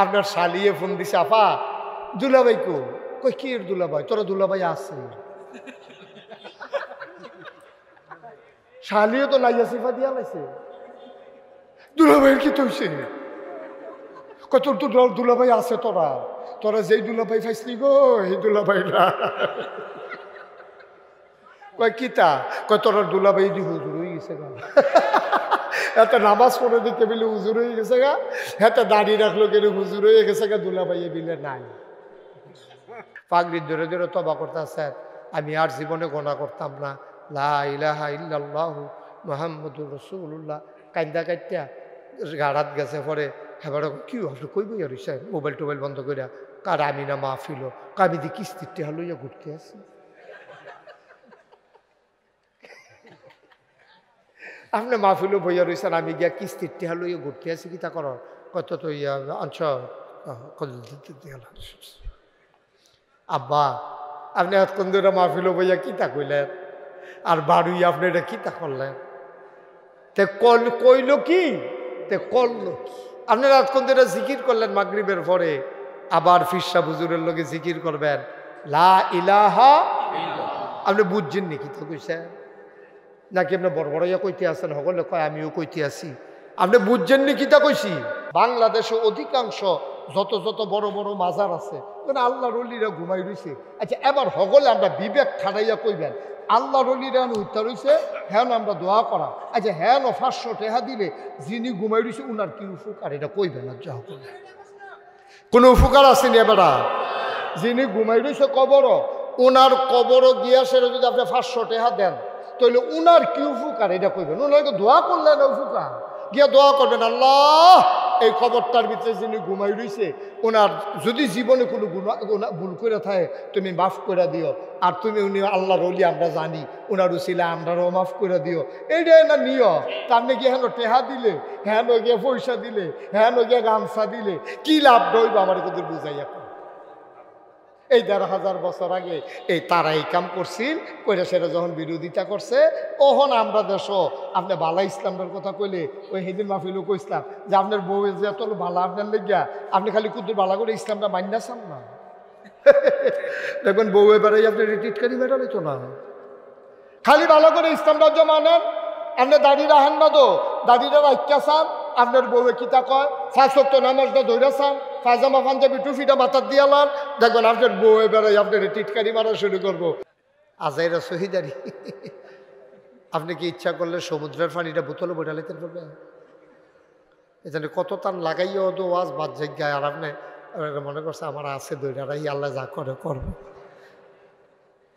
আপনার শালিয়ে ফোন দিছে, আপা দুলাভাই কো? কই কি এর দুলাভাই? তোরা দুলাভাই আছে? শালিও তো লাইয়া সিফা দিয়া লাইছে। দুলাভাইয়ের কি তৈছে? কই তোর তো দুলাভাই আছে, তোরা তোরা যেই দুলাভাই ফাইসলি গো এই দুলাভাই না। কয় কিতা? কয় তোর দুলাভাই দি হুজুর হয়ে গেছে গা। এত নামাজ পড়ে দিতে বিলে হুজুর হয়ে গেছে গা, এত দাড়ি রাখলো কেন হুজুর হয়ে গেছে গা, দুলাভাই বিলে নাই। পাগড়ি ধরে ধরে তবা করতে আসেন, আমি আর জীবনে গোনা করতাম না, লা ইলাহা ইল্লাল্লাহু মুহাম্মাদুর রাসূলুল্লাহ। কান্দা কাইত্যা গাড়াত গেছে, পরে হেবার কি আপনি কই বই আর মোবাইল টোবাইল বন্ধ করিয়া, কার আমি না মাহফিল, আমি দি কিস্তির টেহা লইয়া ঘুরতে আসি। আপনি মাহফিলও বইয়া রয়েছেন, আমি গিয়া কিস্তির টেহা লইয়া ঘুরতে আসি, কিতা কর? কত তো ইয়া আনছ আব্বা, আপনি এতক্ষণ ধরে মাহফিলও বইয়া কিতা কইলেন, আর বাড়ি আপনি এটা কিতা করলেন? তে কইল কি, তে করল কি? আপনারা এতক্ষণ ধরে জিকির করলেন মাগরিবের পরে, আবার ফিরসা হুজুরের লগে জিকির করবেন লা ইলাহা। আপনি বুঝছেন নি কিতা কইছে? নাকি আপনি বড় বড়ইয়া কইতে আছেন? সকলে কয় আমিও কইতে আছি। আপনি বুঝছেন নি কিতা কইছি? বাংলাদেশে অধিকাংশ যত যত বড় বড় মাজার আছে, আল্লাহর ওলিরা ঘুমাই রইছে। আচ্ছা, এবার সকলে আমরা বিবেক খাটাইয়া কইবেন, আল্লাহর ওলিরা উঠা রইছে, হ্যাঁ আমরা দোয়া করা। আচ্ছা, হ্যাঁ 500 টাকা দিলে যিনি ঘুমাই রইছে উনার কি উপকার? এটা কইবেন না। যা কোনো উপকার আসেনি? এবারা যিনি ঘুমাই রইছে কবর, ওনার কবর গিয়া সেটা যদি আপনি 500 টাকা দেন, তাহলে উনার কি উপকার? এটা কইবেন। ওনাকে দোয়া করলেন উপকার, গিয়া দোয়া করবেন, আল্লাহ এই কবরটার ভিতরে যিনি ঘুমাই রইছে, ওনার যদি জীবনে কোনো ভুল করে থাকে তুমি মাফ করে দিও, আর তুমি উনি আল্লাহর ওলি আমরা জানি, ওনার উসিলা আমরাও মাফ করে দিও। এইটাই না নিয়। তার নাকি হেন টেহা দিলে, হেন গিয়ে পয়সা দিলে, হেন গিয়ে গামছা দিলে কি লাভ রইব? আমার কিন্তু বুঝাইয়া। এই ১,৫০০ বছর আগে এই তারা এই কাম করছিল, কইরা সেটা যখন বিরোধিতা করছে, তখন আমরা দেশ আপনি বালা ইসলামের কথা কইলে, ওই সেদিন মাহফিলও কইসলাম যে আপনার বউ যে এত বালা আপনার লেগিয়া, আপনি খালি কুদ্দুর বালা করে ইসলামটা মান্যা চান না। দেখবেন বউ এবারে আপনি রিটিটকারি বেড়ালে তো না, খালি ভালো করে ইসলামটা মানেন। আপনি দাড়ি রাখেন না তো, দাড়িটা রাখা চান, আপনার বউয়ে কিতা কয় 5 ওয়াক্ত নামাজটা ধরে চান, পায়জামা পাঞ্জাবি টুফিটা মাথার দিয়ে লান, দেখবেন আপনার বউ এবারে আপনার টিটকারি মারা শুরু করবো। আজাইরা শহীদারি। আপনি কি ইচ্ছা করলে সমুদ্রের পানিটা বোতলে বইটা লেতে পারবেন? এখানে কত তান লাগাইও তো ওয়াজ বাদ জায়গায়, আর আপনি মনে করছে আমার আছে দইটারাই, আল্লাহ যা করে করবো।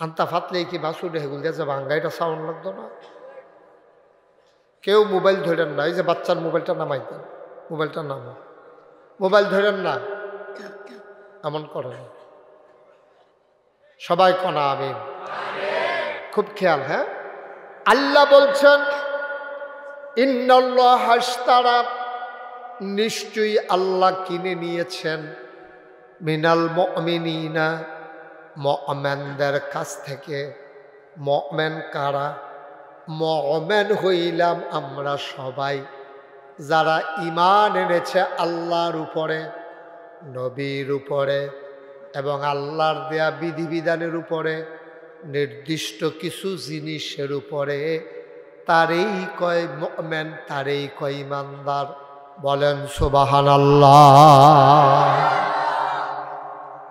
আন্তা ফাতলে কি বাসুরে হেগুল দিয়ে যাবে, আঙ্গাইটা সাউন্ড লাগতো না। কেউ মোবাইল ধরেন না, এই যে বাচ্চার মোবাইলটা নামাই দেন, মোবাইলটা নামো, মোবাইল ধরেন না, এমন করেন। সবাই কনা আমিন। খুব খেয়াল। হ্যাঁ, আল্লাহ বলছেন ইন্নাল্লাহ হাশতারা, নিশ্চয়ই আল্লাহ কিনে নিয়েছেন, মিনাল মুমিনিনা, মুমিনদের কাছ থেকে। মুমিন কারা? মুমিন হইলাম আমরা সবাই, যারা ঈমান এনেছে আল্লাহর উপরে, নবীর উপরে এবং আল্লাহর দেয়া বিধিবিধানের উপরে, নির্দিষ্ট কিছু জিনিসের উপরে, তারই কয় মুমিন, তারই কয় ঈমানদার। বলেন সুবহানাল্লাহ।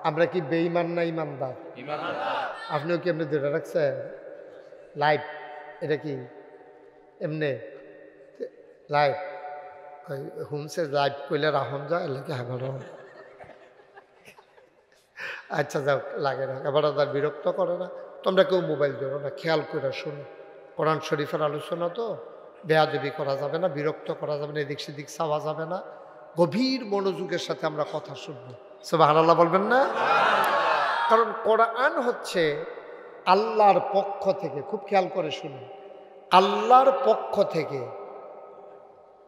আমরা কি বেঈমান না ঈমানদার? আপনিও কি এমনি ধরে রাখছেন লাইভ? এটা কি এমনি লাইভ হুমসে লাইভ কইলে রাহন যায় লাগে এবার। আচ্ছা যাও, লাগে না এবার, তার বিরক্ত করে না। তোমরা কেউ মোবাইল ধরো না, খেয়াল করে শোনো। কোরআন শরীফের আলোচনা তো, বেয়াদবি করা যাবে না, বিরক্ত করা যাবে না, এদিক সেদিক চাওয়া যাবে না। গভীর মনোযোগের সাথে আমরা কথা শুনবো। সুবহানাল্লাহ বলবেন না? কারণ কোরআন হচ্ছে আল্লাহর পক্ষ থেকে, খুব খেয়াল করে শুনুন, আল্লাহর পক্ষ থেকে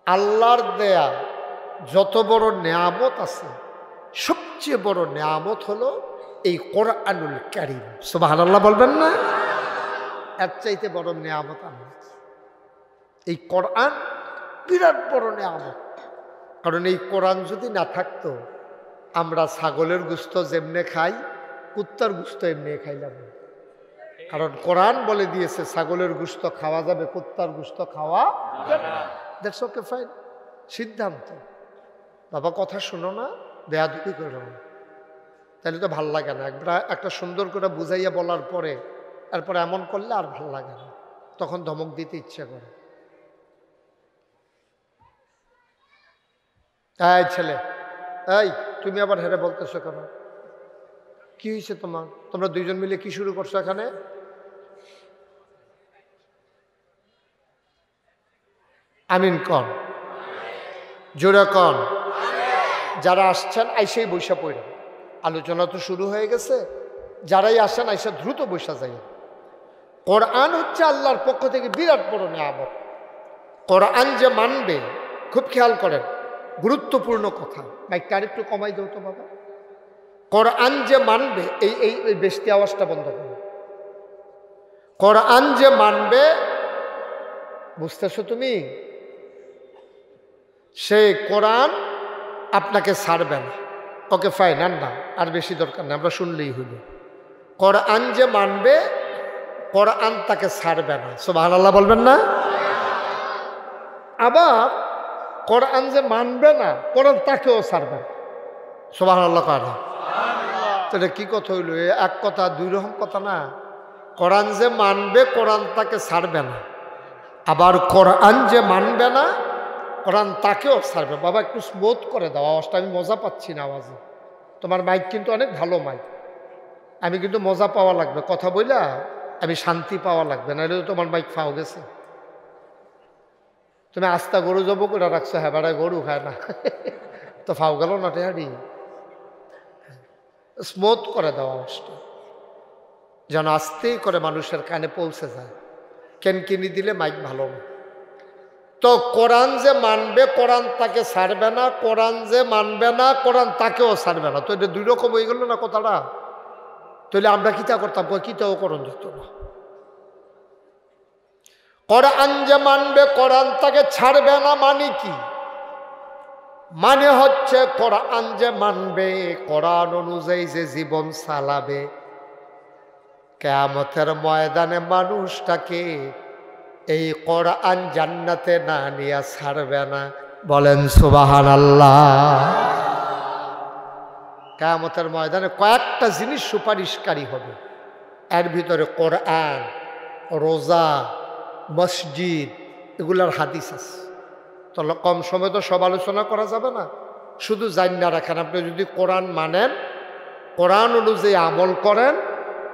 আল্লাহর দেয়া যত বড় নেয়ামত আছে, সবচেয়ে বড় নেয়ামত হলো এই কোরআনুল কারীম। সুবহানাল্লাহ বলবেন না? এর চাইতে বড় নেয়ামত আর নেই। এই কোরআন বিরাট বড় নেয়ামত। কারণ এই কোরআন যদি না থাকতো আমরা ছাগলের গোশত যেমনে খাই কুত্তার গোশত এমনি খাইলাম না। কারণ কোরআন বলে দিয়েছে ছাগলের গোশত খাওয়া যাবে, কুত্তার গোশত খাওয়া যাবে না। দ্যাটস ওকে, ফাইন, সিদ্ধান্ত। বাবা কথা শোনো না, বেয়াদবি করো না, তাহলে তো ভাল লাগে না। একটা সুন্দর করে বুঝাইয়া বলার পরে এরপরে এমন করলে আর ভাল লাগে না, তখন ধমক দিতে ইচ্ছে করে। এই ছেলে, এই তুমি আবার হেরে বলতেছো কেন? কি হয়েছে তোমার? তোমরা দুইজন মিলে কি শুরু করছো এখানে? আমিন কন, জোরে কন। যারা আসছেন আইসেই বৈশা পড়ে, আলোচনা তো শুরু হয়ে গেছে। যারাই আসেন আইসা দ্রুত বৈশা যায়। কোরআন হচ্ছে আল্লাহর পক্ষ থেকে বিরাট বড় নিয়ামত। কোরআন যে মানবে, খুব খেয়াল করেন, গুরুত্বপূর্ণ কথা। মাইকটা আরেকটু কমাই দাও তো বাবা। কোরআন যে মানবে, এই বেশি আওয়াজটা বন্ধ করো। কোরআন যে মানবে, বুঝতেছো তুমি? সেই কোরআন আপনাকে ছাড়বে না। ওকে ফাইন, না আর বেশি দরকার নেই, আমরা শুনলেই হইল। কোরআন যে মানবে, কোরআন তাকে ছাড়বে না। সুবহানাল্লাহ বলবেন না? আবার কোরআন যে মানবে না, কোরআন তাকেও ছাড়বে না। সুবহানাল্লাহ কারা? তাহলে কি কথা হইল? এক কথা, দুই রকম কথা না। কোরআন যে মানবে, কোরআন তাকে ছাড়বে না। আবার কোরআন যে মানবে না, কোরআন তাকেও ছাড়বে। বাবা একটু স্মুথ করে দাও আওয়াজটা, আমি মজা পাচ্ছি না আওয়াজে। তোমার মাইক কিন্তু অনেক ভালো মাইক, আমি কিন্তু মজা পাওয়া লাগবে কথা বইলা, আমি শান্তি পাওয়া লাগবে, নাহলে তো তোমার মাইক ফাও গেছে। তুমি আস্তা গরু জব করে রাখছো, হ্যাঁ বেড়ায় গরু খায় না তো ফাও গেল না টেহারি। স্মুথ করে দাও আওয়াজটা, যেন আস্তেই করে মানুষের কানে পৌঁছে যায়। কেনকিনি দিলে মাইক ভালো না। তো কোরআন যে মানবে, কোরআন তাকে ছাড়বে না। কোরআন যে মানবে না, কোরআন তাকেও ছাড়বে না। তো এটা দুই রকম হয়ে গেল না কথাটা? তাহলে আমরা কিতা করতাম? কিতাও কোরআন দিত না। কোরআন যে মানবে, কোরআন তাকে ছাড়বে না মানে কি? মানে হচ্ছে কোরআন যে মানবে, কোরআন অনুযায়ী যে জীবন চালাবে, কিয়ামতের ময়দানে মানুষটাকে এই কোরআন জান্নাতে না নিয়ে ছাড়বে না। বলেন সুবহানাল্লাহ। কিয়ামতের ময়দানে কয়েকটা জিনিস সুপারিশকারী হবে, এর ভিতরে কোরআন, রোজা, মসজিদ, এগুলার হাদিস আছে। তো কম সময় তো সব আলোচনা করা যাবে না, শুধু জান্না রাখেন। আপনি যদি কোরআন মানেন, কোরআন অনুযায়ী আমল করেন,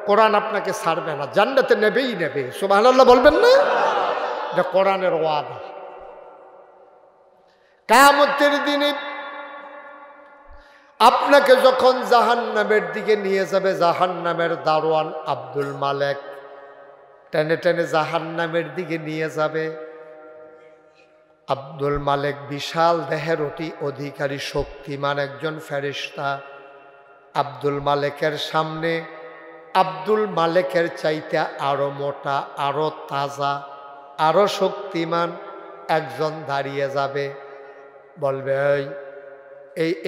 কোরআন আপনাকে ছাড়বে না, জান্নাতে নেবেই নেবে। সুবহানাল্লাহ বলবেন না? এটা কোরআনের ওয়াদা। কিয়ামতের দিনে আপনাকে যখন জাহান্নামের দিকে নিয়ে যাবে, জাহান্নামের দারোয়ান আব্দুল মালেক টেনে টেনে জাহান্নামের দিকে নিয়ে যাবে। আব্দুল মালেক বিশাল দেহের অধিকারী, শক্তিমান একজন ফেরেশতা। আব্দুল মালেকের সামনে আব্দুল মালেকের চাইতে আরো মোটা, আরো তাজা, আরো শক্তিমান একজন দাঁড়িয়ে যাবে। বলবে,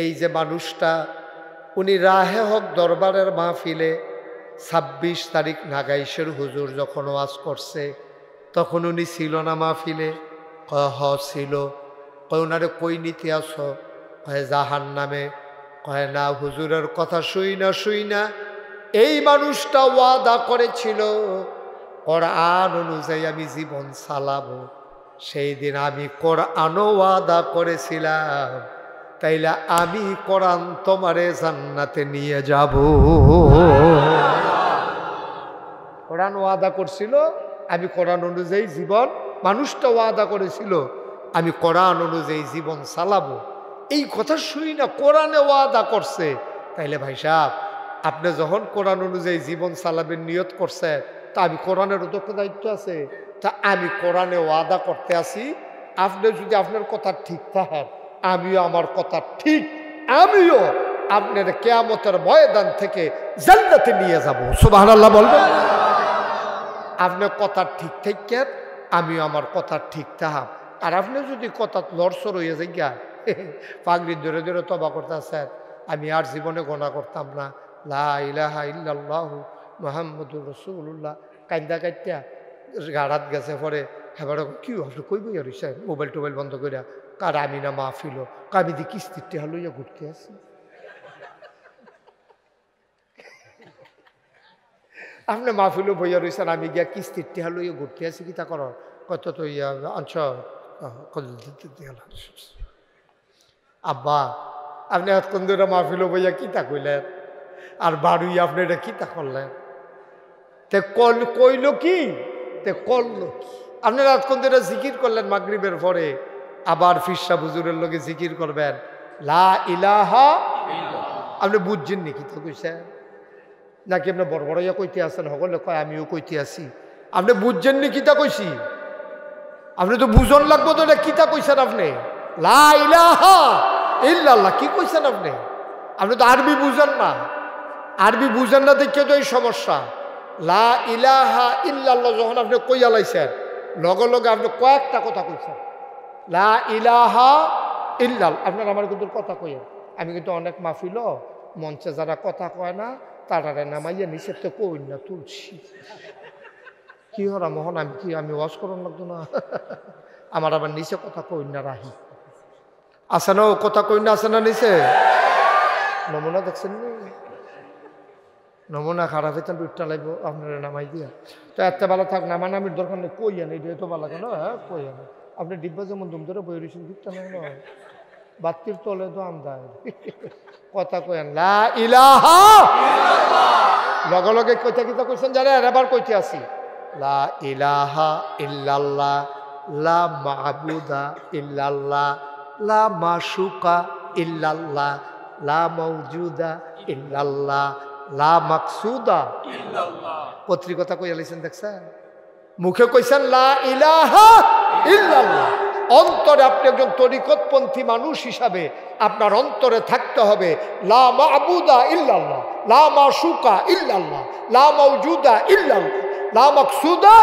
এই যে মানুষটা, উনি রাহে হক দরবারের মাহফিলে 26 তারিখ নাগাইশের হুজুর যখন ওয়াজ করছে, তখন উনি ছিল না মাহফিলে? হ ছিল। কয় ওনারে কই নিতে আসো? কয় জাহান্নামে। কয় না, হুজুরের কথা শুই না এই মানুষটা ওয়াদা করেছিল কোরআন অনুযায়ী আমি জীবন চালাবো। সেই দিন আমি কোরআনও ওয়াদা করেছিলাম, তাইলে আমি কোরআন তোমারে জান্নাতে নিয়ে যাব। কোরআন ওয়াদা করছিল, আমি কোরআন অনুযায়ী জীবন, মানুষটা ওয়াদা করেছিল আমি কোরআন অনুযায়ী জীবন চালাবো। এই কথা শুই না, কোরআনে ওয়াদা করছে। তাইলে ভাই সাহেব, আপনি যখন কোরআন অনুযায়ী জীবন চালাবেন নিয়ত করছেন, তা আমি কোরআনের তো দায়িত্ব আছে। তা আমি কোরআনে ওয়াদা করতে আসি, আপনি যদি আপনার কথা ঠিক থাকেন, আমিও আমার কথা ঠিক, আমিও আপনার কিয়ামতের ময়দান থেকে জান্নাতে নিয়ে যাব। সুবহানাল্লাহ বলবেন? আপনার কথা ঠিক থাকেন, আমিও আমার কথা ঠিক থাকাম। আর আপনি যদি কথা লড়সড় হয়ে যায়, পাগড়ি ধরে ধরে তবা করতেছেন, আমি আর জীবনে গোনা করতাম না, লা ইলাহা ইল্লাল্লাহু মুহাম্মাদুর রাসূলুল্লাহ। কান্দা কাইটা গাড়াত গেছে, পরে হেবার কি আপনি কই বইয়া রইছে মোবাইল টোবাইল বন্ধ করিয়া, কার আমি না মাহফিল, আমি দি কিস্তির টেহা লইয়া ঘুরতে আছি। আপনি মাহফিলও বইয়া রইছেন, আমি গিয়া কিস্তির টেহা লইয়া ঘুরতে আছি, কি তা কর কত তো ইয়া অঞ্চ আব্বা আপনি এতক্ষণ ধরে মাহফিলও বইয়া কিতা কইলেন, আর বাড়ুই আপনি এটা কিতা করলেন, তে কইল কি তে করলো কি? আপনারা এতক্ষণ ধরে জিকির করলেন মাগরিবের পরে, আবার ফিরসা হুজুরের লগে জিকির করবেন লা ইলাহা। আপনি বুঝছেন নি কিতা কইছে, নাকি আপনি বড় বড় ইয়া কইতে আছেন? সকলে কয় আমিও কইতে আছি। আপনি বুঝছেন নি কিতা কইছি? আপনি তো বুঝন লাগবো তো, এটা কিতা কইছেন আপনি? লা ইলাহা ইল্লাল্লাহ কি কইছেন আপনি? আপনি তো আরবি বুঝেন না, আরবি বুঝেন না দেখে তো এই সমস্যা। লা ইলাহা ইল্লাল্লাহ যখন আপনি কইয়া লাইছেন, লগে লগে আপনি কয়েকটা কথা কইছেন, লা ইলাহা ইল্লাল্লাহ। আপনার আমার কিন্তু কথা কইেন, আমি কিন্তু অনেক মাহফিল মঞ্চে যারা কথা কয় না তারারে নামাইয়া নিষেধ তো কই না তুলছি। কি হরা মোহন, আমি কি আমি ওয়াজ করন লাগতো না? আমার আবার নিচে কথা কই না রাহি আছে না, ও কথা কই না আছে না নিচে? নমুনা দেখছেন নি? নমুনা খারাপ হইতেন উঠটা লাগবো আপনারা নামাই দিয়া। তো এত ভালো থাক, নামানামির দরকার নেই, কই আনে এটা তো ভালো কেন? হ্যাঁ কই আনে। আপনি ডিব্বা যেমন দুম ধরে বই রয়েছেন দিকটা নয়, বাতির তলে তো আমদায় কথা কয়েন লা ইলাহা লগে লগে কইতে কিতা কইছেন জানেন? এবার কইতে আসি লা ইলাহা ইল্লাল্লাহ লা মা'বুদা ইল্লাল্লাহ লা মাশুকা ইল্লাল্লাহ লা মাওজুদা ইল্লাল্লাহ লা মাকসুদা ইল্লাল্লাহ। পত্রিকতা কইয়া লাইছেন দেখছেন? মুখে কইছেন লা ইলাহা ইল্লাল্লাহ, অন্তরে আপনি একজন তরিকতপন্থী মানুষ হিসাবে আপনার অন্তরে থাকতে হবে লা মা'বুদা ইল্লাল্লাহ লা মাশুকা ইল্লাল্লাহ লা মাওজুদা ইল্লাল্লাহ লা মাকসুদা।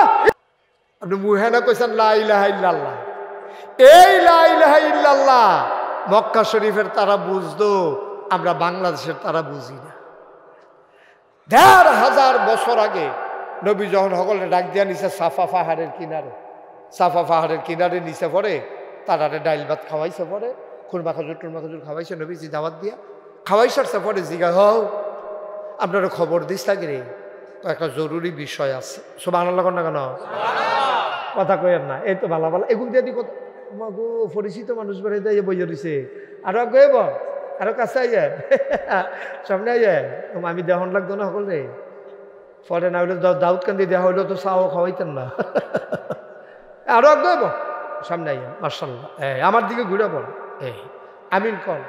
আপনি মুখে না কইছেন লা ইলাহা ইল্লাল্লাহ। এই লা ইলাহা ইল্লাল্লাহ মক্কা শরীফের তারা বুঝতো, আমরা বাংলাদেশের তারা বুঝি না। ১,৫০০ বছর আগে নবী যখন সকলে ডাক দিয়া নিছে সাফা পাহাড়ের কিনারে, সাফা পাহাড়ের কিনারে নিচে পড়ে তারারে ডাইল ভাত খাওয়াইছে, পরে খুরমা খাজুর টুরমা খাজুর খাওয়াইছে নবীজি দাওয়াত দিয়া খাওয়াই সারছে। পরে জিগা হও আপনারা খবর দিস থাকে রে, তো একটা জরুরি বিষয় আছে। সুবহানাল্লাহ না কেন কথা কইেন না? এই তো ভালো ভালো এগুলো দিয়ে দি কথা গো, পরিচিত মানুষ বেড়ে দিয়ে বইয়ে দিছে। আরো গেব আরো কাছে আইয়ে সামনে আইয়ে, আমি দেহন লাগতো না সকল রে। পরে না হইলে দাউদ কান্দি দেওয়া হইলেও তো চাও খাওয়াইতেন না। আরো গেব সামনে আইয়ে মার্শাল্লাহ, আমার দিকে ঘুরে বল এই আমিন কন।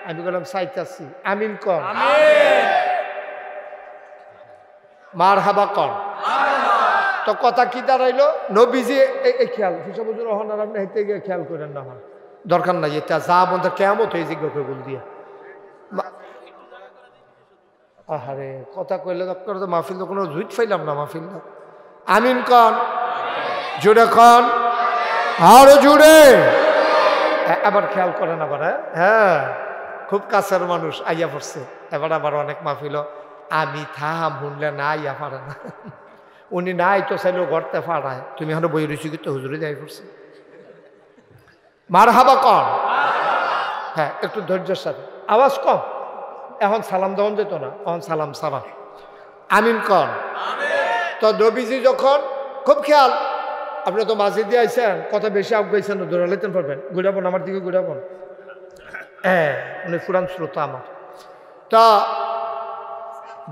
আমি বললাম চাইতাছি আমিন কন, মার হাবা কন। তো কথা কি দাঁড়াইলো? নবীজি এই খেয়াল হিসাবুজুর রহমান আপনি হেঁটে গিয়ে খেয়াল করেন না, আমার দরকার নাই, এটা যা বন্ধু কেমন হয়ে জিজ্ঞাসা করে বল দিয়া। আহারে কথা কইলে আপনারা তো মাহফিল তো কোনো জুইট ফাইলাম না মাহফিল না। আমিন কন, জুড়ে কন, আরো জুড়ে। আবার খেয়াল করেন আবার, হ্যাঁ খুব কাছের মানুষ আইয়া পড়ছে। এবার আবার অনেক মাহফিল আমি থাম শুনলে না আইয়া পারে না, উনি নাই তো চাইলেও গড়তে পাড়ায়, তুমি এখন বই রয়েছি কিন্তু হুজুরে যাই পড়ছে। মার হাবা কন, হ্যাঁ একটু ধৈর্যের সাথে, আওয়াজ কম। এখন সালাম দেওয়ান যেত না, এখন সালাম সারা। আমিন কন। তো নবীজি যখন খুব খেয়াল, আপনি তো মাঝে দিয়ে আইসেন, কথা বেশি আগাইছেন দৌড়ালেতেন পারবেন, ঘুরাবন আমার দিকে ঘুরাবন। হ্যাঁ উনি পুরান শ্রোতা আমার। তা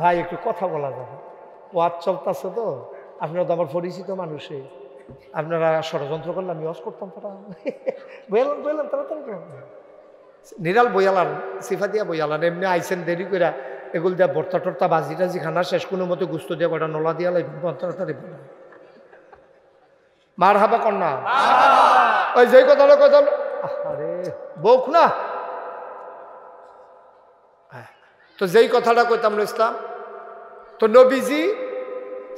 ভাই একটু কথা বলা যাবে, ওয়াজ চলতেছে তো, আপনারা তো আমার পরিচিত মানুষে, আপনারা ষড়যন্ত্র করলে আমি ওয়াজ করতাম তারা বললাম বললাম তাড়াতাড়ি নিরাল বইয়ালান সিফাতিয়া বইয়ালান এমনি আইসেন দেরি করে এগুলো দিয়া ভর্তা টর্তা বাজি টাজি খানা শেষ কোনো মতো গুস্ত দিয়ে কটা নলা দিয়া লাগবে তাড়াতাড়ি মার হাবা কন্যা। ওই যেই কথাটা কথা আরে বউক না, তো যেই কথাটা কইতাম ইসলাম, তো নবীজি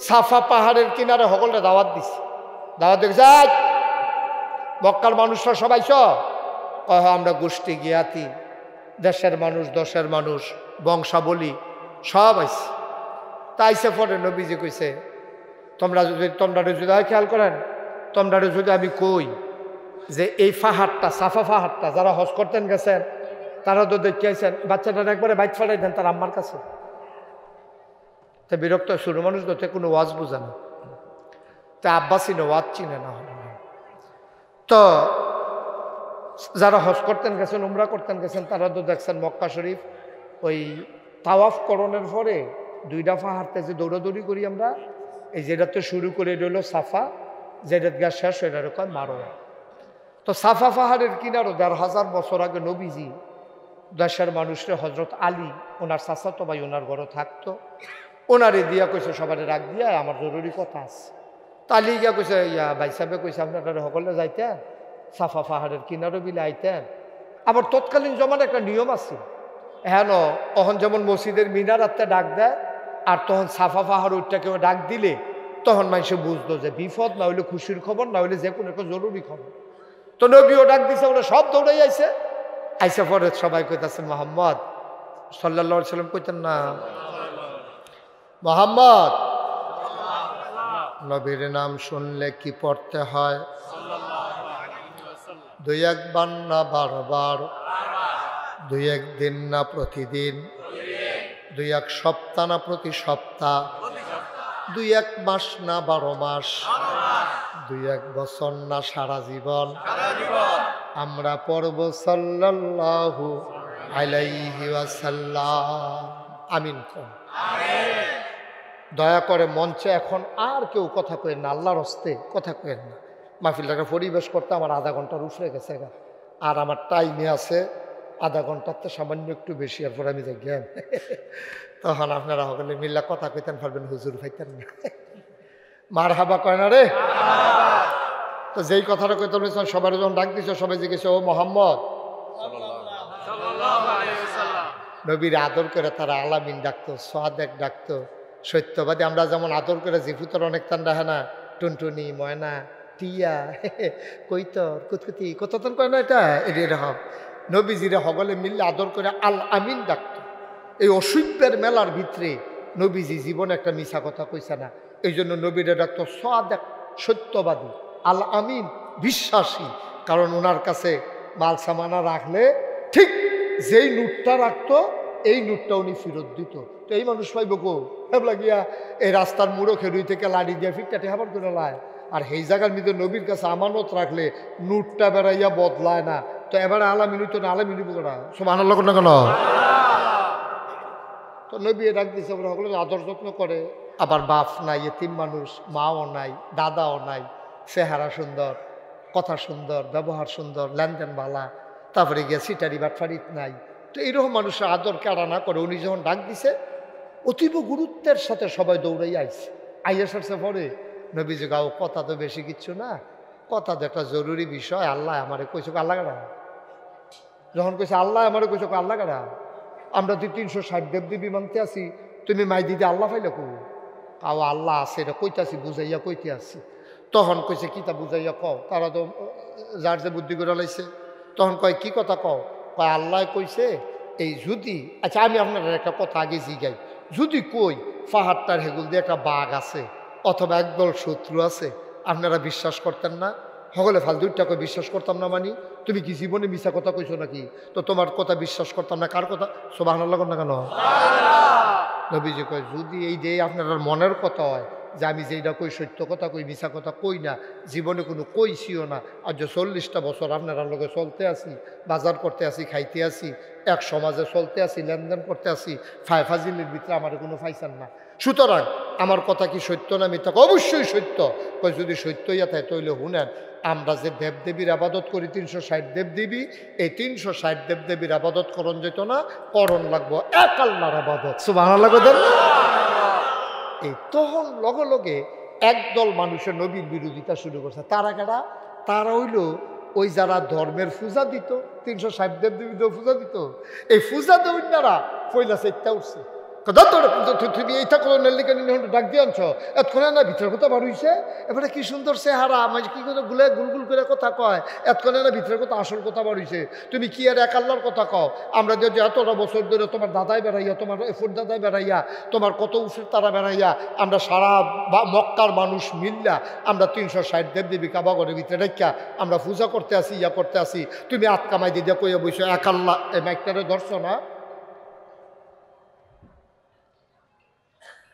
সাফা পাহাড়ের কিনারে সকলটা দাওয়াত দিছে। দাওয়াত দেখে যাই মক্কার মানুষরা সবাই কহ আমরা গোষ্ঠী জ্ঞাতি, দেশের মানুষ, দশের মানুষ, বংশাবলী সব আইছে। তা আইসে পরে নবীজি কইছে তোমরা যদি খেয়াল করেন, তোমরা যদি আমি কই যে এই পাহাড়টা, সাফা পাহাড়টা যারা হজ করতেন গেছেন তারা তো দেখিয়েছেন, বাচ্চাটা একবারে বাইক ফাটাই দেন তার আম্মার কাছে। তা বিরক্ত শুরু মানুষ তো কোনো ওয়াজ বোঝে না, তা আব্বা চিনে, ওয়াজ চিনে না। তো যারা হজ করতেন গেছেন, উমরা করতেন গেছেন, তারা তো দেখছেন মক্কা শরীফ ওই তাওয়াফ করণের পরে দুইটা পাহাড়তে যে দৌড়াদৌড়ি করি আমরা, এই যেটাতে শুরু করে রইল সাফা, যেটা গা শেষ হয়ে কয় মারোয়া। তো সাফা পাহাড়ের কিনারও ১৫০০ বছর আগে নবীজি দেশের মানুষের হজরত আলী ওনার চাচাতো ভাই ওনার ঘরে থাকতো, ওনারে দিয়া কইছে সবারে রাখ দিয়া আমার জরুরি কথা আছে। তালি গিয়া কইছে ভাই সাহেবে কইছে আপনারা সকলে যাইতেন সাফা পাহাড়ের কিনারও বিলে আইতেন। আবার তৎকালীন জমার একটা নিয়ম আছে, হেন তখন যেমন মসজিদের মিনার আত্মা ডাক দেয়, আর তখন সাফা পাহাড় ওইটা কেউ ডাক দিলে তখন মানুষে বুঝতো যে বিপদ, না হইলে খুশির খবর, না হইলে যে কোনো একটা জরুরি খবর। তো নবীও ডাক দিছে, ওরা সব দৌড়াই আইছে। আইসা পরে সবাই কইতাছে মোহাম্মদ সাল্লাল্লাহু আলাইহি সাল্লাম কইতেন না, মোহাম্মদ নবীর নাম শুনলে কি পড়তে হয়? দুই একবার না বারবার, দুই একদিন না প্রতিদিন, দুই এক সপ্তাহ না প্রতি সপ্তাহ, দুই এক মাস না 12 মাস, দুই এক বছর না সারা জীবন আমরা পড়ব সাল্লাল্লাহু আলাইহি ওয়াসাল্লাম। আমিন কোন। দয়া করে মঞ্চে এখন আর কেউ কথা কয়েন না, আল্লাহর হস্তে কথা কয়েন না। মাহফিলটাকে পরিবেশ করতে আমার আধা ঘন্টার উপরে গেছে, আর আমার টাইমে আছে আধা ঘন্টার তো সামান্য একটু বেশি, এরপর আমি দেখলাম তখন আপনারা সকলে মিল্লা কথা কইতেন পারবেন, হুজুর পাইতেন না। মার হাবা কয় না রে। তো যেই কথাটা কইতে বলেছেন সবাই যখন ডাক দিছ, সবাই জিজ্ঞেস ও মোহাম্মদ, নবীর আদর করে তারা আলামিন ডাকতো, সাদেক ডাকতো, সত্যবাদী। আমরা যেমন আদর করে জিফুতর অনেক তান রাখে না, টুনটুনি, ময়না, টিয়া, কৈতর, কুতকুতি, কতক্ষণ কয় না, এটা এরকম নবীজিরা সকলে মিললে আদর করে আল আমিন ডাকতো। এই অসুখের মেলার ভিতরে নবীজি জীবনে একটা মিছা কথা কইছে না, এই জন্য নবীরা ডাকতো সাদেক, সত্যবাদী, আল আমিন, বিশ্বাসী। কারণ ওনার কাছে মাল সামানা রাখলে ঠিক যেই নোটটা রাখতো এই নোটটা উনি ফেরত দিত। তো এই মানুষ পাইব গো লাগিয়া এই রাস্তার মুড়ো খেরুই থেকে লাড়ি দিয়ে ফিটকাটে হাবার করে লায়, আর সেই জায়গার মধ্যে নবীর কাছে আমানত রাখলে নোটটা বেড়াইয়া বদলায় না। তো এবারে আলামিন তো না, আলামিন করা সব আনার লোক না কেন। তো নবী ডাক দিছে, ওরা সকলে আদর যত্ন করে। আবার বাপ নাই, এতিম মানুষ, মাও নাই, দাদাও নাই, চেহারা সুন্দর, কথা সুন্দর, ব্যবহার সুন্দর, লেনদেন ভালা, তারপরে গিয়ে সিটারি বাটফারিত নাই। তো এইরকম মানুষের আদর কারা না করে, উনি যখন ডাক দিছে অতীব গুরুত্বের সাথে সবাই দৌড়াই আইছে। আইয়া সারছে পরে নবীজি গাও কথা তো বেশি কিচ্ছু না, কথা তো একটা জরুরি বিষয়, আল্লাহ আমারে কইছো, আল্লাহ কারা যখন কইছে আল্লাহ আমারে কইছো, আল্লাহ কারা? আমরা তুই 360 দেবদেবী মানতে আছি, তুমি মাই দিদি আল্লাহ পাইলে কো? কাও আল্লাহ আছে, এটা কইতাছি, বুঝাইয়া কইতে আসছি। তখন কইছে কিতা বুঝাইয়া কও? তারা তো যার যে বুদ্ধি করে লাইছে। তখন কয় কি কথা কও? কয় আল্লাহ কইছে এই যদি, আচ্ছা আমি আপনার একটা কথা আগে জিগাই, যদি কই পাহাড়টার হেগুল দিয়ে একটা বাঘ আছে অথবা একদল শত্রু আছে, আপনারা বিশ্বাস করতেন না? সকলে ফাল দুইটা কই বিশ্বাস করতাম না। মানি তুমি কি জীবনে মিছা কথা কইছো নাকি? তো তোমার কথা বিশ্বাস করতাম না, কার কথা? সুবহানাল্লাহ না কেন? নবীজি কয় যদি এই যে আপনার মনের কথা হয় যে আমি যেইটা কই সত্য কথা কই, মিছা কথা কই না, জীবনে কোনো কইছিও না, আর যে 40টা বছর আপনার লগে চলতে আসি, বাজার করতে আসি, খাইতে আসি, এক সমাজে চলতে আসি, লেনদেন করতে আসি, ফাজিলের ভিতরে আমার কোনো ফাইসান না। সুতরাং আমার কথা কি সত্য না মিথ্যা? অবশ্যই সত্য। কই যদি সত্য ইয়া থাকে তৈলে শুনেন, আমরা যে দেবদেবীর আবাদত করি 360 দেবদেবী, এই 360 দেবদেবীর আবাদত করণ যেত না, করণ লাগবো এক আল্লাহর আবাদত। সুবহানাল্লাহ। এই তখন লগে লগে একদল মানুষের নবীর বিরোধিতা শুরু করছে। তারা কারা? তারা হইল ওই যারা ধর্মের পূজা দিত, 360 দেবদেবীদের পূজা দিত, এই পূজা দেবীরা পয়লা চাইটা উঠছে। তুমি এইটা কোনো নেলিকানি ডাক দিয়ে আনছ এতক্ষণে না ভিতরের কথা বার হইছে এবারে কি সুন্দর চেহারা আমার কি করে গুলগুল করে কথা কয় এতক্ষণে না ভিতরের কথা আসল কথা বার হইছে তুমি কি আর এক আল্লাহর কথা কও আমরা যে এতটা বছর ধরে তোমার দাদাই বেড়াইয়া তোমার এফুর দাদাই বেড়াইয়া তোমার কত উফের তারা বেড়াইয়া আমরা সারা মক্কার মানুষ মিল্লা আমরা 360 দেবদেবী কাবাগরের ভিতরে রেখা আমরা পূজা করতে আসি ইয়া করতে আসি তুমি আতকামাই দিদি কইয়া বইছো এক আল্লাহ এই মাইকটারে ধরছো না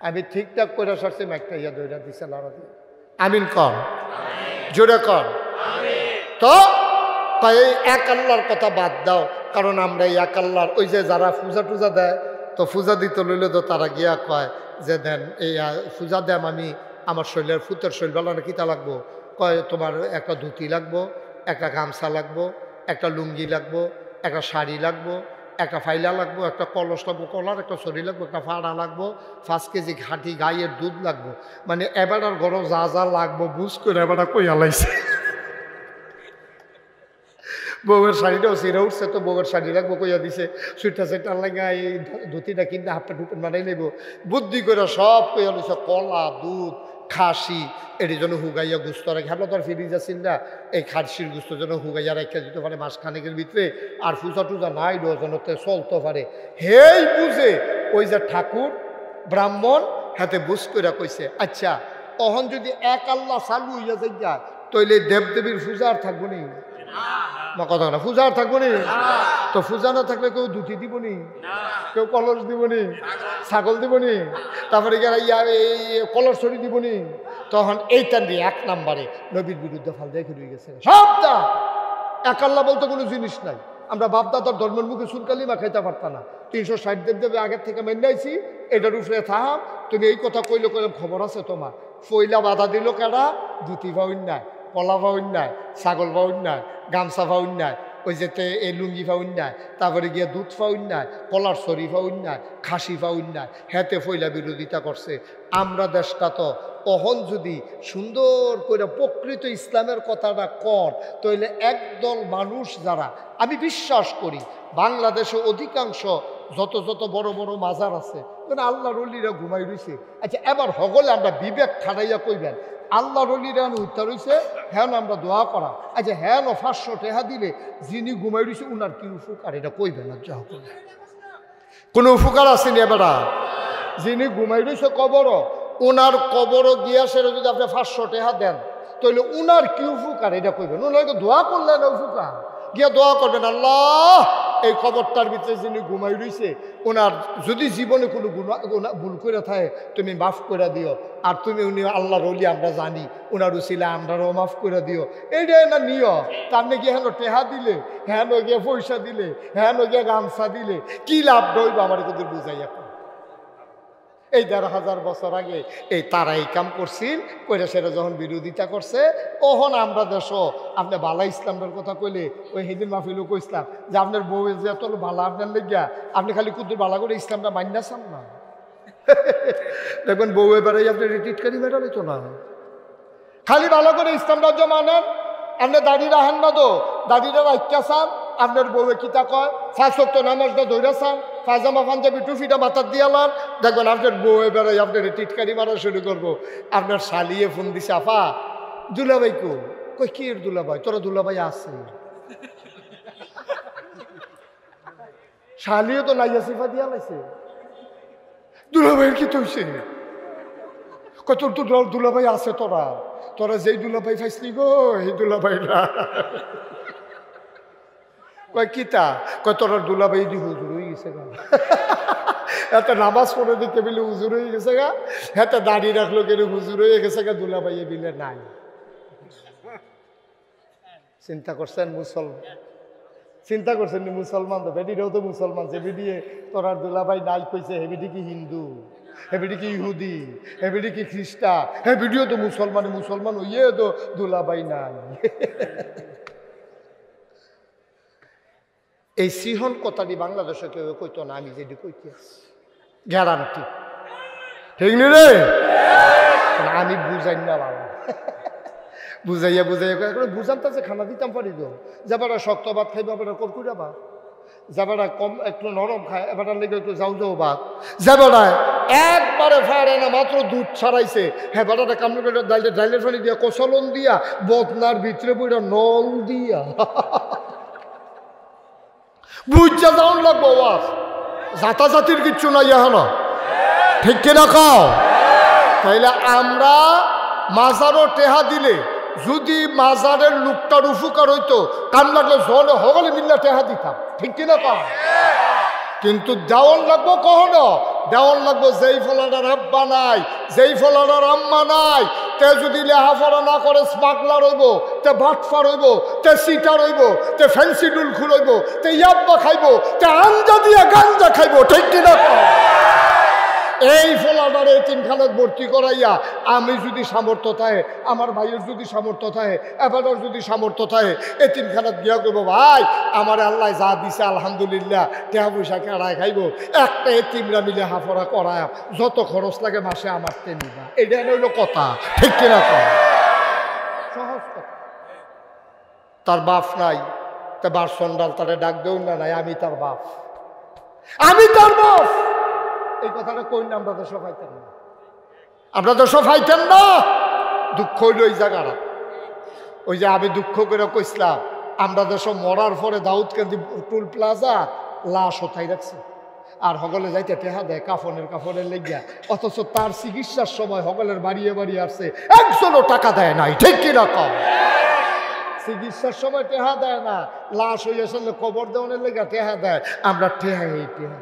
আমি ঠিকঠাক করে সারছি মাইকটা ইয়া দইরা দিছে লড়াই আমিন কর জোরে কর তো তাই এই এক আল্লাহর কথা বাদ দাও কারণ আমরা এই এক আল্লাহর ওই যে যারা পূজা টুজা দেয় তো পূজা দিতে লইলে তো তারা গিয়া কয় যে দেন এই পূজা দেম আমি আমার শরীরের ফুতের শরীর বেলা কিতা লাগবো কয় তোমার একটা ধুতি লাগবো একটা গামছা লাগবো একটা লুঙ্গি লাগবো একটা শাড়ি লাগবো একটা ফাইলা লাগবো একটা কলস লাগবো কলার একটা শরী লাগবো একটা ফাড়া লাগবো 5 কেজি ঘাটি গাইয়ের দুধ লাগবো মানে এবারের গরম যা যা লাগবো বুঝ করে এবারটা কইয়া লাইছে বউয়ের শাড়িটাও সিরা উঠছে তো বউয়ের শাড়ি রাখবো কইয়া দিছে সুইটা সেটার লাগা এই ধুতিটা কিনতে হাফটা টুপেন বানাই নেব বুদ্ধি করে সব কইয়া লইছে কলা দুধ খাসি এর জন্য হুগাইয়া গুস্ত রাখে আমরা তো আর ফিরিজ আসিল না এই খাসির গুস্তর জন্য হুগাইয়া রেখে দিতে পারে মাসখানেকের ভিতরে আর পূজা টুজা নাই ডজনতে চলতে পারে হেই বুঝে ওই যে ঠাকুর ব্রাহ্মণ হাতে বুঝ করে কইছে আচ্ছা অহন যদি এক আল্লাহ চালু হইয়া যাই তইলে দেবদেবীর পূজা আর থাকবো নি কথা না পূজা আর থাকবো নি তো পূজা না থাকলে কেউ ধুতি দিব নি কেউ কলস দিব নি ছাগল দিব নি তারপরে কলস ছড়ি দিব নি তখন এইটা নিয়ে 1 নম্বরে নবীর বিরুদ্ধে ফাল দেখে রয়ে গেছে সবটা এক আল্লাহ বলতে কোনো জিনিস নাই আমরা বাপদাদার ধর্মের মুখে সুরকালিমা খাইতে পারতাম না 360 দেবদেবী আগের থেকে মেনে আইছি এটার উপরে থাম তুমি এই কথা কইলে কইলে খবর আছে তোমার ফইলা বাধা দিল কেডা ধুতি পাউন নাই কলা পাউন নাই ছাগল পাউন নাই গামছা পাউন নাই ওই যেতে এই লুঙ্গি পাউন নাই তারপরে গিয়ে দুধ পাউন নাই কলার শরী পাউন নাই খাসি পাউন নাই হেতে ফইলা বিরোধিতা করছে আমরা দেশটা তো অহন যদি সুন্দর করে প্রকৃত ইসলামের কথাটা কর তাহলে একদল মানুষ যারা আমি বিশ্বাস করি বাংলাদেশে অধিকাংশ যত যত বড় বড় মাজার আছে মানে আল্লাহর ওলিরা ঘুমাই রইছে আচ্ছা এবার হগলে আমরা বিবেক খাড়াইয়া কইবেন আল্লাহর ওলিরা উত্তর হইছে হ্যাঁ আমরা দোয়া করা আচ্ছা হ্যাঁ 500 টাকা দিলে যিনি ঘুমাই রইছে উনার কি উপকার এটা কইবেন না যা কোনো উপকার আসেনি এবারা যিনি ঘুমাই রইছে কবর ওনার কবর গিয়া সেটা যদি আপনি 500 টাকা দেন তাহলে উনার কি উপকার এটা কইবেন ওনাকে দোয়া করলেন উপকার গিয়া দোয়া করবেন আল্লাহ এই কবরটার ভিতরে যিনি ঘুমাই রইছে ওনার যদি জীবনে কোনো ভুল করে থাকে তুমি মাফ করে দিও আর তুমি উনি আল্লাহর ওলি আমরা জানি ওনার উসিলা আমরাও মাফ করে দিও এইটাই না নিও তার নাকি হেন টেহা দিলে হেন গিয়ে পয়সা দিলে হেন গিয়ে গামছা দিলে কি লাভ রইব আমার কোথায় বুঝাইয়া এই 1500 বছর আগে এই তারা এই কাম করছিল কইরা সেটা যখন বিরোধিতা করছে তখন আমরা দেশও আপনি বালা ইসলামের কথা কইলে ওই সেদিন মাহফিলও কইসলাম যে আপনার বউ যে এত বালা আপনার লেগিয়া আপনি খালি কুদ্দুর বালা করে ইসলামটা মান্য চান না দেখবেন বউ এবারে আপনি রিটিটকারি মেটালে তো না খালি ভালো করে ইসলাম রাজ্য মানেন আপনি দাড়ি রাখেন না তো দাড়িটা রাখা চান আপনার বউয়ে কিতা কয় 5 ওয়াক্ত নামাজটা ধইরা চান পায়জামা পাঞ্জাবি টুফিটা মাথার দিয়ালাম দেখবেন আপনার বউ এবারে আপনার টিটকারি মারা শুরু করবো আপনার শালিয়ে ফোন দিছে আপা দুলাভাই কই কি এর দুলাভাই তোরা দুলাভাই আছে শালিও তো নাইয়া সিফা দিয়া লাইছে দুলাভাইয়ের কি তৈছে কত তোর দুলাভাই আছে তোরা তোরা যেই দুলাভাই পাইসলি গো এই দুলাভাই না কয় কিতা কয় তোর দুলাভাই দি হুজুর হয়ে গেছে গা এত নামাজ পড়ে দিতে বিলে হুজুর হয়ে গেছে গা এত দাঁড়িয়ে রাখলো কেন হুজুর হয়ে গেছে গা দুলাভাই বিলে নাই চিন্তা করছেন চিন্তা করছেন মুসলমান তো বেটিটাও তো মুসলমান সে বেটিয়ে তোর দুলাভাই নাই কইছে হেবিটি কি হিন্দু হেবিটি কি ইহুদি হেবিটি কি খ্রিস্টা হেবিটিও তো মুসলমান হইয়ে তো দুলাভাই নাই এই সিহন কথাটি বাংলাদেশে কেউ কইতো না আমি যেটি কইতে গ্যারান্টি ঠিক নি রে আমি বুঝাই না বাবা বুঝাইয়া বুঝাইয়া বুঝাম তো যে খানা দিতাম পারি তো যাবার শক্ত ভাত খাইবা আবার কর্কুরা বা যে বেড়ায় কম একটু নরম খায় এবারটার লেগে একটু যাও যাও ভাত, যে বেড়ায় একবারে ফায়ারে না মাত্র দুধ ছাড়াইছে, হ্যাঁ বেড়াটা কামড়ে বেড়া ডাইলের ফানি দিয়া কচলন দিয়া বদনার ভিতরে বইটা নল দিয়া বুঝা যাওন লাগবো আওয়াজ। জাতাজাতির কিচ্ছু নাই এখন, ঠিক কিনা কও? তাইলে আমরা মাজারও টেহা দিলে যদি মাজারের লোকটার উপকার হইতো কান লাগলে জল হগলে মিল্লা টেহা দিতাম, ঠিক কিনা কও? কিন্তু দেওয়ান লাগবো কখনো, দেওয়ান লাগবো যেই ফলাটার আব্বা নাই, যেই ফলাটার আম্মা নাই, তে যদি লেহাপড়া না করে স্মাগলার হইব, তে বাটফার হইব, তে সিটার হইব, তে ফ্যান্সি ডুল খুলইব, তে ইয়াব্বা খাইব, তে আঞ্জা দিয়ে গাঞ্জা খাইব, ঠিক কিনা কও? এই ফলাটার এতিমখানাত ভর্তি করাইয়া আমি যদি সামর্থ্য থাকে, আমার ভাইয়ের যদি সামর্থ্য থাকে, এবারের যদি সামর্থ্য থাকে, এতিমখানাত গিয়া করবো ভাই আমার আল্লাহ যা দিছে আলহামদুলিল্লাহ, টাকা পয়সা কেড়ায় খাইব, একটা এতিমরা মিলে হাফড়া করায়, যত খরচ লাগে মাসে আমার তে নিবা, এটা হইল কথা, ঠিক কিনা কও? সহজ কথা। তার বাপ নাই, তা বার সন্ডাল তারে ডাক দেও না নাই, আমি তার বাপ, আমি তার বাপ। এই কথাটা কই না, আমরা তো সফাইতেন না, আমরা তো সফাইতেন না। দুঃখ হইল ওই জায়গাটা, ওই যে আমি দুঃখ করে কইসলাম আমরা তো সব মরার পরে দাউদকান্দি টুল প্লাজা লাশ ওঠাই রাখছে, আর হগলে যাইতে টেহা দেয় কাফনের লেগিয়া, অথচ তার চিকিৎসার সময় হগলের বাড়িয়ে বাড়িয়ে আসছে, একজনও টাকা দেয় নাই, ঠিক কিনা কম? চিকিৎসার সময় টেহা দেয় না, লাশ হইয়াছে কবর দেওয়ানের লেগা টেহা দেয়, আমরা টেহা এই টেহা।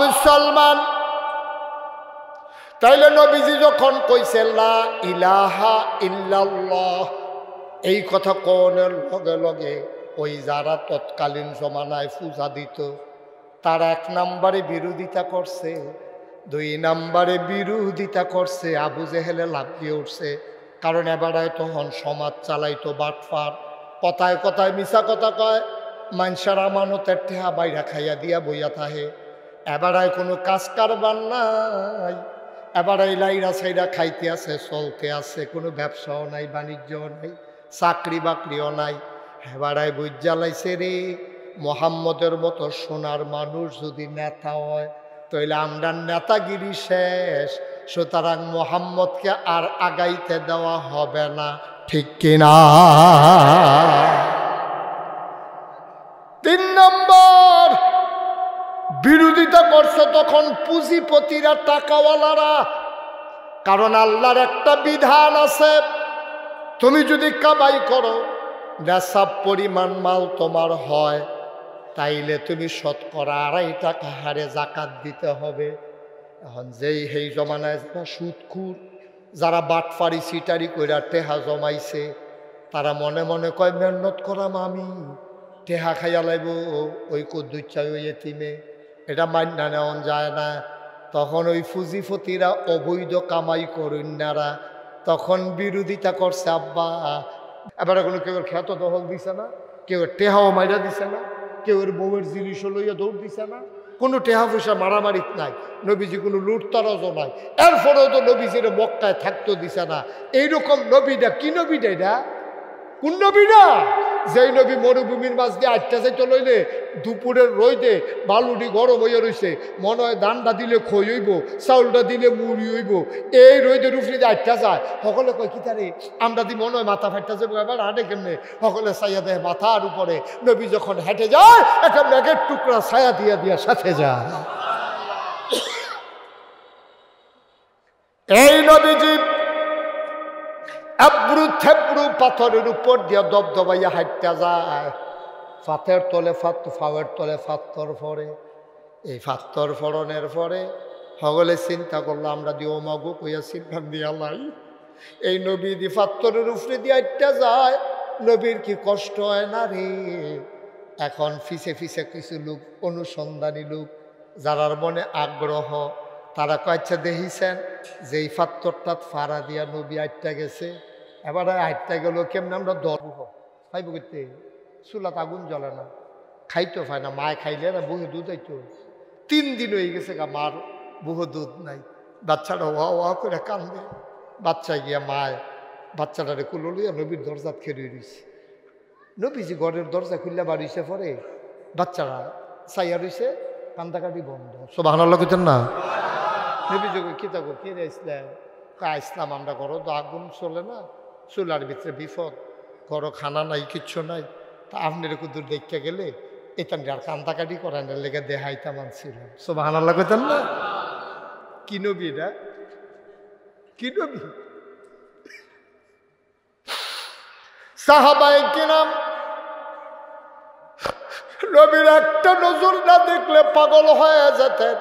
মুসলমান, তাইলে নবীজি যখন কইছে লা ইলাহা ইল্লাল্লাহ, এই কথা কোনের লগে লগে ওই যারা তৎকালীন জমানায় পূজা দিত তারা 1 নম্বরে বিরোধিতা করছে, 2 নম্বরে বিরোধিতা করছে, আবু জেহেলে লাভ দিয়ে উঠছে। কারণ এবারায় তখন সমাজ চালাইতো বাটফার, কথায় কথায় মিছা কথা কয়, মানুষের আমানতের টেহা বাইরা খাইয়া দিয়া বইয়া থাহে। এবারায় কোনো কাজ কারবার নাই, এবারাই লাইরা সাইরা খাইতে আছে, চলতে আছে, কোনো ব্যবসাও নাই, বাণিজ্যও নাই, চাকরি বাকরিও নাই। এবারায় বুঝ জ্বালাইছে রে, মোহাম্মদের মতো সোনার মানুষ যদি নেতা হয় তাইলে আমরা নেতাগিরি শেষ, সুতরাং মোহাম্মদকে আর আগাইতে দেওয়া হবে না, ঠিক কিনা? 3 নম্বর বিরোধিতা করছে তখন পুঁজিপতিরা, টাকাওয়ালারা। কারণ আল্লাহর একটা বিধান আছে, তুমি যদি কামাই করো, নেশাব পরিমাণ মাল তোমার হয়, তাইলে তুমি 2.5% হারে জাকাত দিতে হবে। এখন যেই সেই জমানায় যারা সুদখুর, যারা বাটফারি সিটারি কইরা টেহা জমাইছে, তারা মনে মনে কয় মেহনত করাম আমি, টেহা খাইয়া লাইব ওই কদ্দুচ্ছাই ওই এতিমে, এটা মান্যা নেওয়া যায় না। তখন ওই পুঁজিপতিরা, অবৈধ কামাই করিনারা তখন বিরোধিতা করছে। আব্বা এবারে কোনো কেউ খ্যাত দখল দিছে না, কেউ টেহাও মাইরা দিছে না, কেউ বউয়ের জিনিসও লইয়া দৌড় দিছে না, কোনো টেহা পয়সা মারামারিত নাই, নবীজি কোনো লুটতারাজও নাই। এরপরেও তো নবীজির মক্কায় থাকতো দিছে না। এইরকম নবীটা কি নবীটা? এটা কোন নবীটা? যেই নবী মরুভূমির মাছ দিয়ে আটটা যাইতে লইলে দুপুরের রইদে বালুটি গরম হইয়া রইছে, মনে হয় ধানটা দিলে খই হইব, চাউলটা দিলে মুড়ি হইব, এই রইদের উপরে যে আটটা যায়, সকলে কয় কি তারে আমরা দি মনে হয় মাথা ফাটটা যাবো, এবার হাঁটে কেমনে? সকলে ছায়া দেয় মাথার উপরে। নবী যখন হেঁটে যায় একটা মেঘের টুকরা ছায়া দিয়া দিয়া সাথে যায়। এই নবীজি আব্রু থেব্রু পাথরের উপর দিয়া দবদবাইয়া হাঁটতে যায়, ফাতের তলে ফাওয়ের তলে ফাত্তর ফরে। এই ফাত্তর ফরনের পরে সকলে চিন্তা করলো আমরা দিয়ে ওমাগো কইয়া চিন্তা দিয়া লাই, এই নবী দি ফাত্তরের উপরে দিয়ে হাঁটতে যায়, নবীর কি কষ্ট হয় না রে? এখন ফিসে ফিসে কিছু লোক, অনুসন্ধানী লোক, যারার মনে আগ্রহ, তারা কয়েছে দেখিছেন যে এই ফাত্তরটা ফাড়া দিয়া নবী হাঁটতে গেছে। এবার হাঁটতে গেল কেমন? আমরা দরব খাইব করতে, চুলাত আগুন জ্বলে না, খাইতে পায় না, মায় খাইলে না বহু দুধ আইতো। 3 দিন হয়ে গেছে গা, মার বহু দুধ নাই, বাচ্চাটা ওয়া ওয়া করে কান্দে। বাচ্চা গিয়া মায় বাচ্চাটারে কুলো লইয়া নবীর দরজাত খেয়ে রয়েছে। নবীজি ঘরের দরজা খুললে বাড়িছে পরে বাচ্চারা চাইয়া রইছে, কান্দাকাটি বন্ধ। সুবহানাল্লাহ কইতেন না? নবীজি কি থাকো কে ইসলাম ইসলাম আমরা করো তো আগুন চলে না, চুলার ভিতরে বিপদ, করো খানা নাই কিচ্ছু নাই, তা আপনার কুদুর দেখতে গেলে এটা আর কান্দাকাটি করেন লেগে দেহাইতা মানছিল। সুবহানাল্লাহ কইতেন না? কি নবী এটা, কি নবী? সাহাবায়ে কিরাম নবীর একটা নজর না দেখলে পাগল হয়ে যেতেন।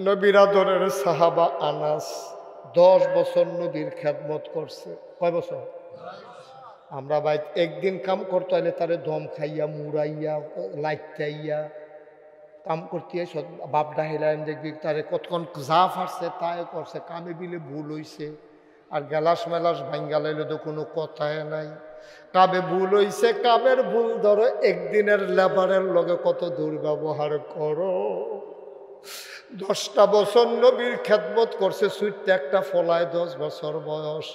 নবীর আদরের সাহাবা আনাস 10 বছর নবীর খেদমত করছে। কয় বছর? আমরা ভাই একদিন কাম করতে হলে তারে দম খাইয়া মুড়াইয়া লাইটাইয়া কাম করতে বাপ ডাহিলাম দেখবি তারে কতক্ষণ যা ফাটছে তাই করছে, কামে বিলে ভুল হইছে আর গেলাস মেলাস ভাঙ্গা লাইলে তো কোনো কথাই নাই। কাবে ভুল হইছে, কাবের ভুল ধরো একদিনের লেবারের লগে কত দুর্ব্যবহার করো। 10টা বছর নবীর খেদমত করছে, সুইটটা একটা ফলায় 10 বছর বয়স,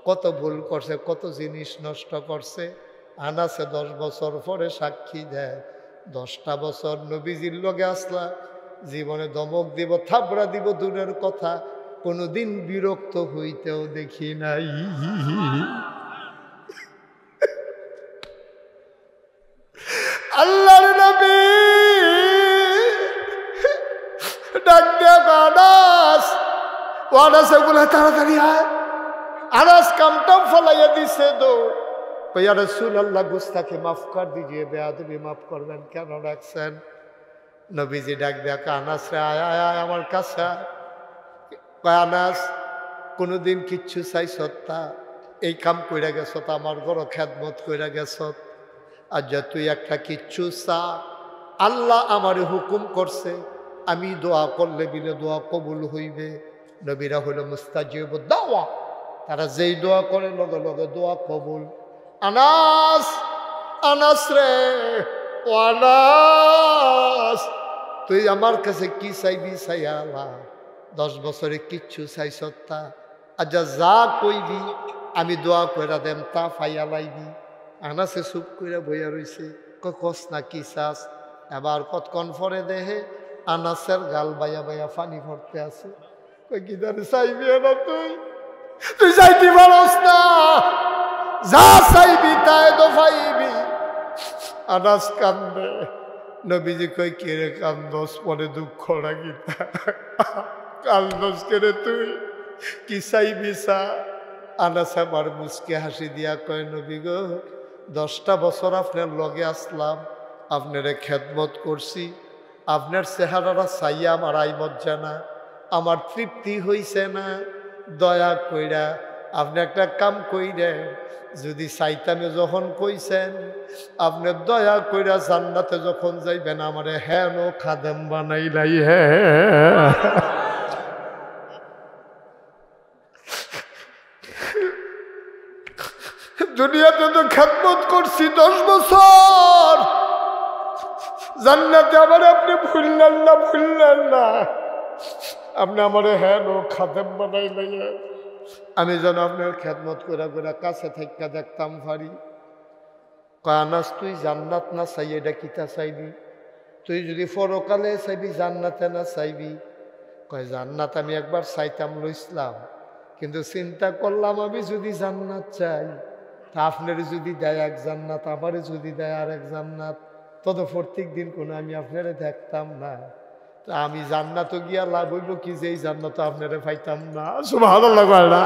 কত ভুল করছে, কত জিনিস নষ্ট করছে। আনাসে 10 বছর পরে সাক্ষী দেয় 10টা বছর নবীজির লগে আসলা, জীবনে দমক দিব থাবড়া দিব দূরের কথা, কোনোদিন বিরক্ত হইতেও দেখি নাই। আল্লাহর নবী ডাক দেয়া আনাস, ও আনাস এগুলো তাড়াতাড়ি আয়। আনাস কামটাম ফলাইয়া দিছে দৌড়। ইয়া রাসূলুল্লাহ গুস্তাখি মাফ কর দিজিয়ে, বেয়াদবি মাফ করবেন, কেন রাখছেন? নবীজি ডাক দেয়া আনাস রে আয় আয় আয় আমার কাছে। আনাস কোনোদিন কিচ্ছু চাইছত তা, এই কাম কইরা গেছত, আমার বড় খেদমত কইরা গেছত, আর যা তুই একটা কিচ্ছু চা, আল্লাহ আমারে হুকুম করছে আমি দোয়া করলে বিলে দোয়া কবুল হইবে। নবীরা হইল মুস্তাজিব দাওয়া, তারা যেই দোয়া করে লগে লগে দোয়া কবুল। আনাস, আনাস রে, ও আনাস তুই আমার কাছে কি চাইবি চাইয়া আল্লাহ, 10 বছরে কিচ্ছু চাইছত তা, আচ্ছা যা কইবি আমি দোয়া কইরা দেম তা ফাইয়া লাইবি। আনাসে চুপ কইরা বইয়া রইছে, কস না কি চাস। এবার কতক্ষণ পরে দেহে আনাসের গাল বাইয়া বাইয়া পানি ভরতে আছে। কই কি জানি চাইবি না, তুই তুই চাইতে পারস না, যা চাইবি তাই তো পাইবি। আনাস কান্দে। নবীজি কই কে রে কান্দস, পরে দুঃখ লাগি কান্দস কে রে, তুই কি চাইবি চা। আনাস আমার মুচকে হাসি দিয়া কয় নবী গো, 10টা বছর আপনার লগে আসলাম, আপনারে খেদমত করছি, আপনার চেহারাটা চাইয়া আমার আই মজ্জা না, আমার তৃপ্তি হইছে না, দয়া কইরা আপনি একটা কাম কইরেন, যদি চাইতামে যখন কইছেন আপনি দয়া কইরা জান্নাতে যখন যাইবেন আমারে হেন খাদেম বানাইলাই। হ্যাঁ দুনিয়াতে তো খেদমত করছি 10 বছর, জান্নাতে আমার আপনি ভুললেন না, ভুললেন না, আপনি আমার হেন খাদেম বানাইলেন। আমি যেন আপনার খেদমত করে করে কাছে থেকে দেখতাম পারি। কয় আনাস তুই জান্নাত না চাই এটা কিতা চাইবি? তুই যদি পরকালে চাইবি জান্নাতে না চাইবি? কয় জান্নাত আমি একবার চাইতাম লইছিলাম, কিন্তু চিন্তা করলাম আমি যদি জান্নাত চাই তা আপনার যদি দেয় এক জান্নাত, আমারে যদি দেয় আর এক জান্নাত, তত প্রত্যেক দিন কোনো আমি আপনারে দেখতাম না, তা আমি জান্নাত গিয়া লাভ হইব কি যে এই জান্নাত আপনারে পাইতাম না। সুবহানাল্লাহ না,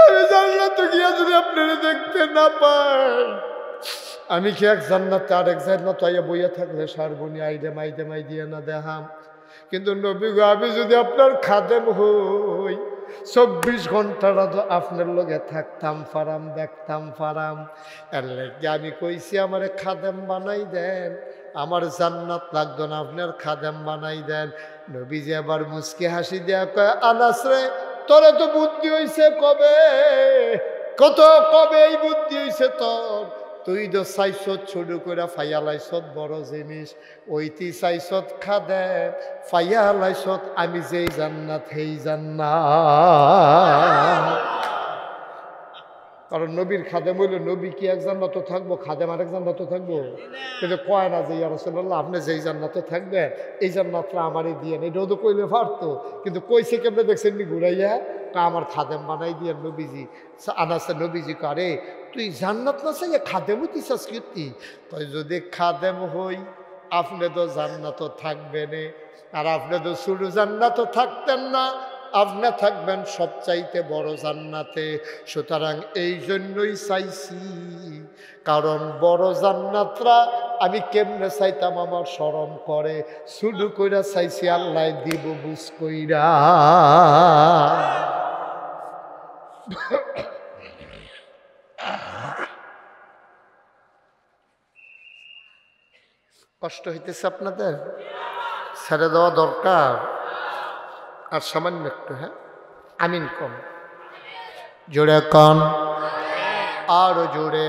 আমি জান্নাত গিয়া যদি আপনারে দেখতে না পাই, আমি কি এক জান্নাতে আর এক জান্নাত আইয়া বইয়া থাকলে সারবনি আইডে মাইদে মাই দিয়ে না দেখাম। কিন্তু নবী গো, আমি যদি আপনার খাদেম হই 24 ঘন্টাটা তো আপনার লগে থাকতাম পারাম, দেখতাম পারাম। এর লাগে আমি কইছি আমারে খাদেম বানাই দেন, আমার জান্নাত লাগতো না, আপনার খাদেম বানাই দেন। নবীজি আবার মুচকি হাসি দেয়া কয় আনাস রে, তোরে তো বুদ্ধি হইছে কবে, কত কবে এই বুদ্ধি হইছে তোর? তুই তো চাইছত শুরু করে ফাইয়া লাইছত বড় জিনিস, ওইটি চাইছত খাদে ফাইয়া লাইছত আমি যেই জান্নাত সেই জান্নাত। কারণ নবীর খাদেম হইলে নবী কি এক জান্নাতে থাকবো, খাদেম আরেক জান্নাতে থাকবো? কিন্তু কয় না যে ইয়া রাসূলুল্লাহ আপনি যেই জান্নাতে থাকবেন এই জান্নাতটা আমারই দিয়ে এটাও তো কইলে পারতো, কিন্তু কইছে কেমনে দেখছেন নি ঘুরাইয়া আমার খাদেম বানাই দিয়ে নবীজি আনাসে নবীজি করে তুই জান্নাত না চাইয়া খাদেম হইতিস কীর্তি কয় যদি খাদেম হই আপনি তো জান্নাত থাকবেন আর আপনি তো শুধু জান্নাত থাকতেন না, আপনি থাকবেন সবচাইতে বড় জান্নাতে। সুতরাং এই জন্যই চাইছি, কারণ বড় জান্নাতরা আমি কেমনে চাইতাম আমার শরম করে, শুধু কইরা চাইছি আল্লাহ দিব বুঝ কইরা। কষ্ট হইতেছে আপনাদের? ছেড়ে দেওয়া দরকার আর সামান্য একটু। হ্যাঁ আমিন কম, জোরে কন, আরো জোরে।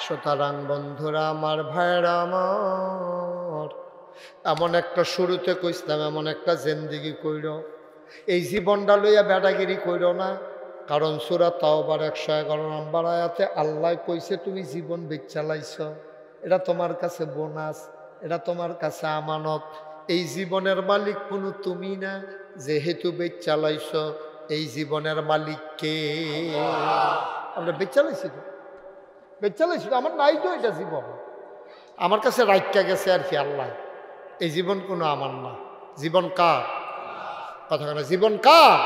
সুতরাং বন্ধুরা আমার, ভাইরা আমার, এমন একটা শুরুতে কইছিলাম এমন একটা জিন্দেগি কইর, এই জীবনটা লইয়া বেড়াগিরি কইর না। কারণ সূরা তাওবার 111 নম্বর আয়াতে আল্লাহ কইছে তুমি জীবন বেচালাইছ, এটা তোমার কাছে বোনাস, এটা তোমার কাছে আমানত। এই জীবনের মালিক কোনো তুমি না, যেহেতু বেচালাইছ এই জীবনের মালিক কে? আমরা বেচালাইছি তো, বেচালাইছি, আমার নাই তো এটা জীবন, আমার কাছে রাইকা গেছে আর কি আল্লাহ। এই জীবন কোনো আমার না, জীবন কার? কথা কেন, জীবন কার?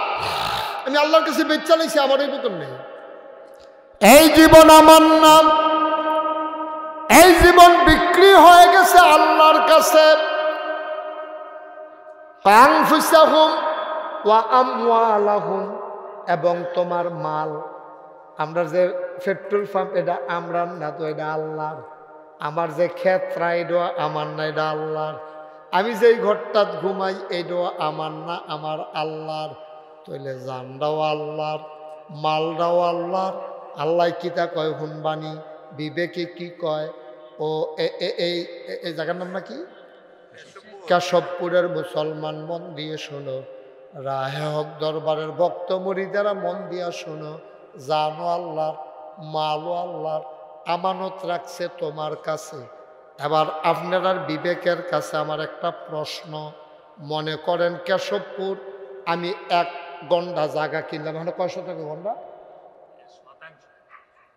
আমি আল্লাহর কাছে বেচালাইছি, আমার এই বেতন নেই। এই জীবন আমার নাম, এই জীবন বিক্রি হয়ে গেছে আল্লাহর কাছে। আনফুসাহুম ওয়া আমওয়ালাহুম, এবং তোমার মাল। আমরা যে পেট্রোল পাম্প এটা আমরা না তো, এটা আল্লাহর। আমার যে ক্ষেত্রা এটা আমার না, এটা আল্লাহর। আমি যেই ঘরটাত ঘুমাই এটাও আমার না, আমার আল্লাহর। তাইলে জানটাও আল্লাহর, মালটাও আল্লাহর। আল্লাহ কিতা কয় হুনবানি, বিবেকে কি কয়? ও এই জায়গার নাম নাকি কেশবপুরের মুসলমান, মন দিয়ে শোনো। রাহে হক দরবারের ভক্ত মুরিদেরা মন দিয়া শোনো, জানো আল্লাহর, মালও আল্লাহর, আমানত রাখছে তোমার কাছে। এবার আপনার বিবেকের কাছে আমার একটা প্রশ্ন। মনে করেন কেশবপুর আমি 1 গন্ডা জায়গা কিনলাম, এখন কয় শতক গন্ডা?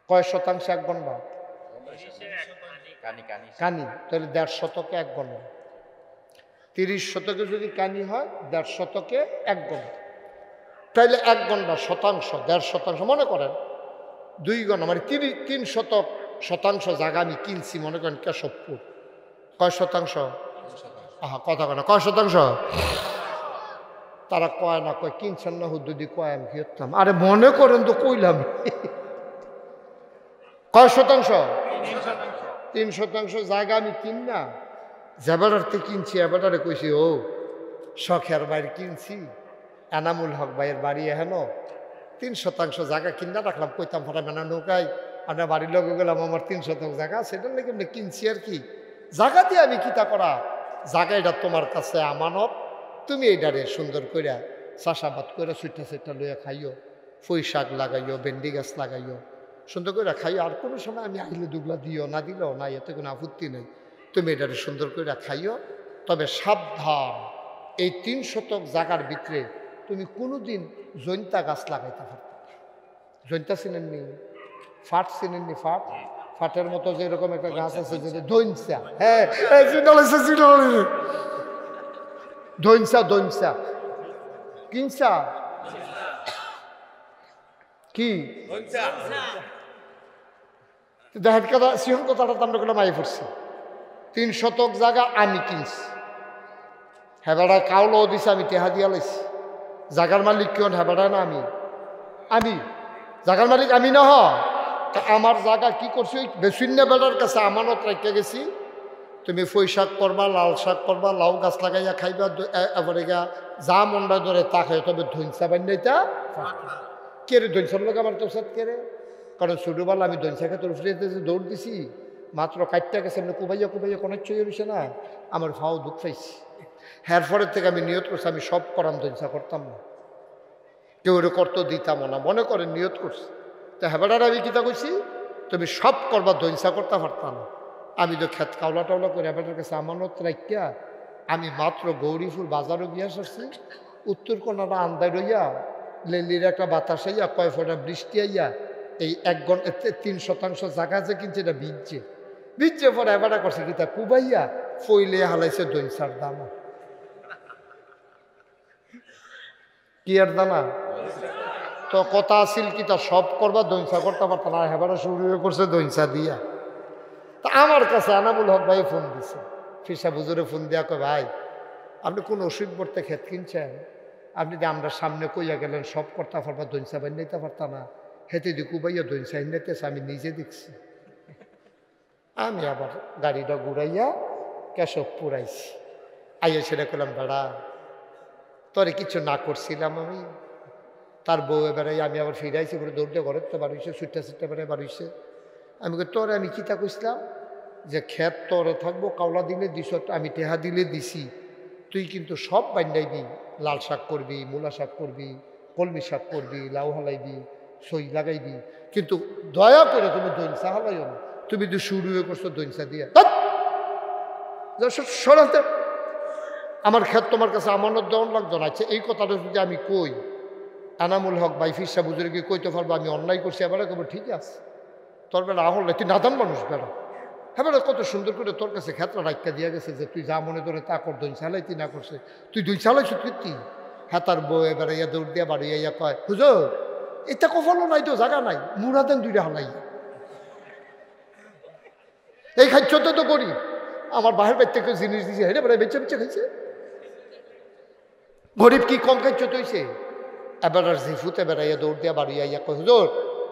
কয় শতাংশ 1 গন্ডা? কানি, তাহলে 1.5 শতকে 1 গন্ডা। 30 শতকে যদি কানি হয় 1.5 শতকে 1 গন্ডা, তাইলে 1 গন্ডা শতাংশ 1.5 শতাংশ। মনে করেন 2 গন্ডা মানে 3 শতাংশ জায়গা আমি কিনছি মনে করেন কেশবপুর। কয় শতাংশ? আহা কথা কয় না, কয় শতাংশ? তারা কয় না, কয় কিনছেন না হুদ্দুদি, কয় আমি কিনতাম। আরে মনে করেন তো কইলাম। কয় শতাংশ? 3 শতাংশ জায়গা আমি কিন না, জেবারারতে কিনছি। এবারে কইছি ও শখের বাইরে কিনছি, এনামুল হক ভাইয়ের বাড়ি এহেন 3 শতাংশ জায়গা কিনা রাখলাম। কইতাম ফাটা মেনা নৌকায় আপনার বাড়ির লোক গেলাম, আমার 3 শতাংশ জায়গা, সেটার লেগে আমি কিনছি আর কি। জায়গা দিয়ে আমি কিতা করা, জায়গা এটা তোমার কাছে আমানত, তুমি এইটারে সুন্দর কইরা চাষাবাদ করে সুইটা সুইটা লইয়া খাইও, পুঁই শাক লাগাইও, ভেন্ডি গাছ লাগাইও, সুন্দর করে খাইও। আর কোনো সময় আমি আইলে দুগলা দিও, না দিলেও না, এতে কোনো আপত্তি নেই। তুমি এটারে সুন্দর করে খাইও, তবে সাবধান, এই 3 শতক জায়গার ভিতরে তুমি কোনোদিন জৈন্তা গাছ লাগাইতে পারবে। জৈন্তা চিনেননি? ফাট চিনেননি? ফাট, ফাটের মতো যেরকম একটা গাছ আছে যেটা দৈনসা। হ্যাঁ দৈনসা, দৈনসা কিনসা কি দেখেন কথা, সিহন কথাটা তো আমরা কোনো মাই পড়ছি। 3 শতক জায়গা আমি কিনছি, হেবাটা কাউলো দিছে, আমি টেহা দিয়া লাইছি। জাগার মালিক কেউ হেবাটা না, আমি জাগার মালিক আমি না। তা আমার জায়গা কি করছি, ওই বেসিন্য বেড়ার কাছে আমানত রেখে গেছি। তুমি পুঁই শাক করবা, লাল শাক করবা, লাউ গাছ লাগাইয়া খাইবা, এবারে গা যা মন্ডা ধরে তা খাই। তবে ধৈনসা বান্যাইতা কেড়ে, ধৈনসার লোক আমার তোর সাথে কেড়ে। কারণ ছোটোবেলা আমি ধৈনসা খেতে উঠতে দৌড় দিছি, মাত্র কাটতে গেছে এমনি কুবাইয়া কুবাইয়া কোনো চয়ে রয়েছে না, আমার ফাও দুঃখ পাইছি। হ্যার পরের থেকে আমি নিয়ত করছি আমি সব করাম, ধৈনসা করতাম না, কেউ করতো দিতাম না। মনে করেন নিয়ত করছি, তো হেবাটার আমি কিতা কইছি, তুমি সব করবা দইনসা করতে পারতা না। আমি তো খেত কাউলা টাউলা করে হেবাটার কাছে আমানত রাখিয়া আমি মাত্র গৌরীপুর বাজারও গিয়া আসছি। উত্তর কোনাটা আন্দায় রইয়া লেলির একটা বাতাস আইয়া কয় ফোঁটা বৃষ্টি আইয়া এই 1-3% জায়গা যে কিনছে এটা ভিজছে পরে হেবাটা করছে কিতা কুবাইয়া ফইলে হালাইছে দইনসার দানা। কি আর দানা? তো কথা আসিল কি তা সব করবা দইনসা করতে পারত না, হেবারে শুরু করছে দইনসা দিয়া। তা আমার কাছে আনামুল হক ভাই ফোন দিছে, ফিসা বুজুরে ফোন দিয়া কয় ভাই আপনি কোন ওষুধ বর্তে ক্ষেত কিনছেন, আপনি যে আমরা সামনে কইয়া গেলেন সব করতে পারবা দইনসা বাই নিতে পারতা না, হেতে দিকু ভাইয়া দইনসা নিতেছে আমি নিজে দেখছি। আমি আবার গাড়িটা ঘুরাইয়া কেশব পুরাইছি। আইয়া সেটা করলাম বেড়া তোরে কিছু না করছিলাম আমি। তার বউ এবারে আমি আবার ফিরাইছি করে দৌড়তে ঘরের তো বাড়িছে ছুটতে বেড়ে বাড়িছে। আমি তোরে আমি কিতা কইছিলাম যে ক্ষেত তোরে থাকবো, কাওলা দিলে দিস, আমি টেহা দিলে দিছি, তুই কিন্তু সব বান্ধাইবি, লাল শাক করবি, মূলা শাক করবি, কলমি শাক করবি, লাউ হালাইবি, সই লাগাইবি, কিন্তু দয়া করে তুমি দইনসা হালাইও না। তুমি তো শুরু হয়ে করছো দইনসা দিয়া, সরাতে আমার ক্ষেত তোমার কাছে আমানত দেওয়ান লাগতো না। আচ্ছা এই কথাটা যদি আমি কই আনামুল হক ভাই ফিসা বুজুর্গে কইতে পারবো আমি অন্যায় করছি, এবার কবে ঠিক আছে তোর বেলা আহল তুই নাদান মানুষ বেড়া, হ্যাঁ বেড়া কত সুন্দর করে তোর কাছে ক্ষেত্র রাখা দিয়া গেছে যে তুই যা মনে করে তা কর, দইন চালাই তুই না করছে, তুই দুই চালাইছ তুই। হ্যাঁ তার বউ এবারে ইয়া দৌড় দিয়া বাড়ি ইয়া কয় হুজুর এটা কফলও নাই তো জায়গা নাই, মুড়া দেন দুইটা হালাই এই খাইতে তো করি। আমার বাহির বাইর থেকে জিনিস দিয়েছে হেরে বেড়ায় বেচে বেচে খাইছে। গরিব কি কম খাইছ তৈছে? এবার আর জিফুতে বেড়াইয়া দৌড় দিয়া বাড়ি আইয়া কয় হুজুর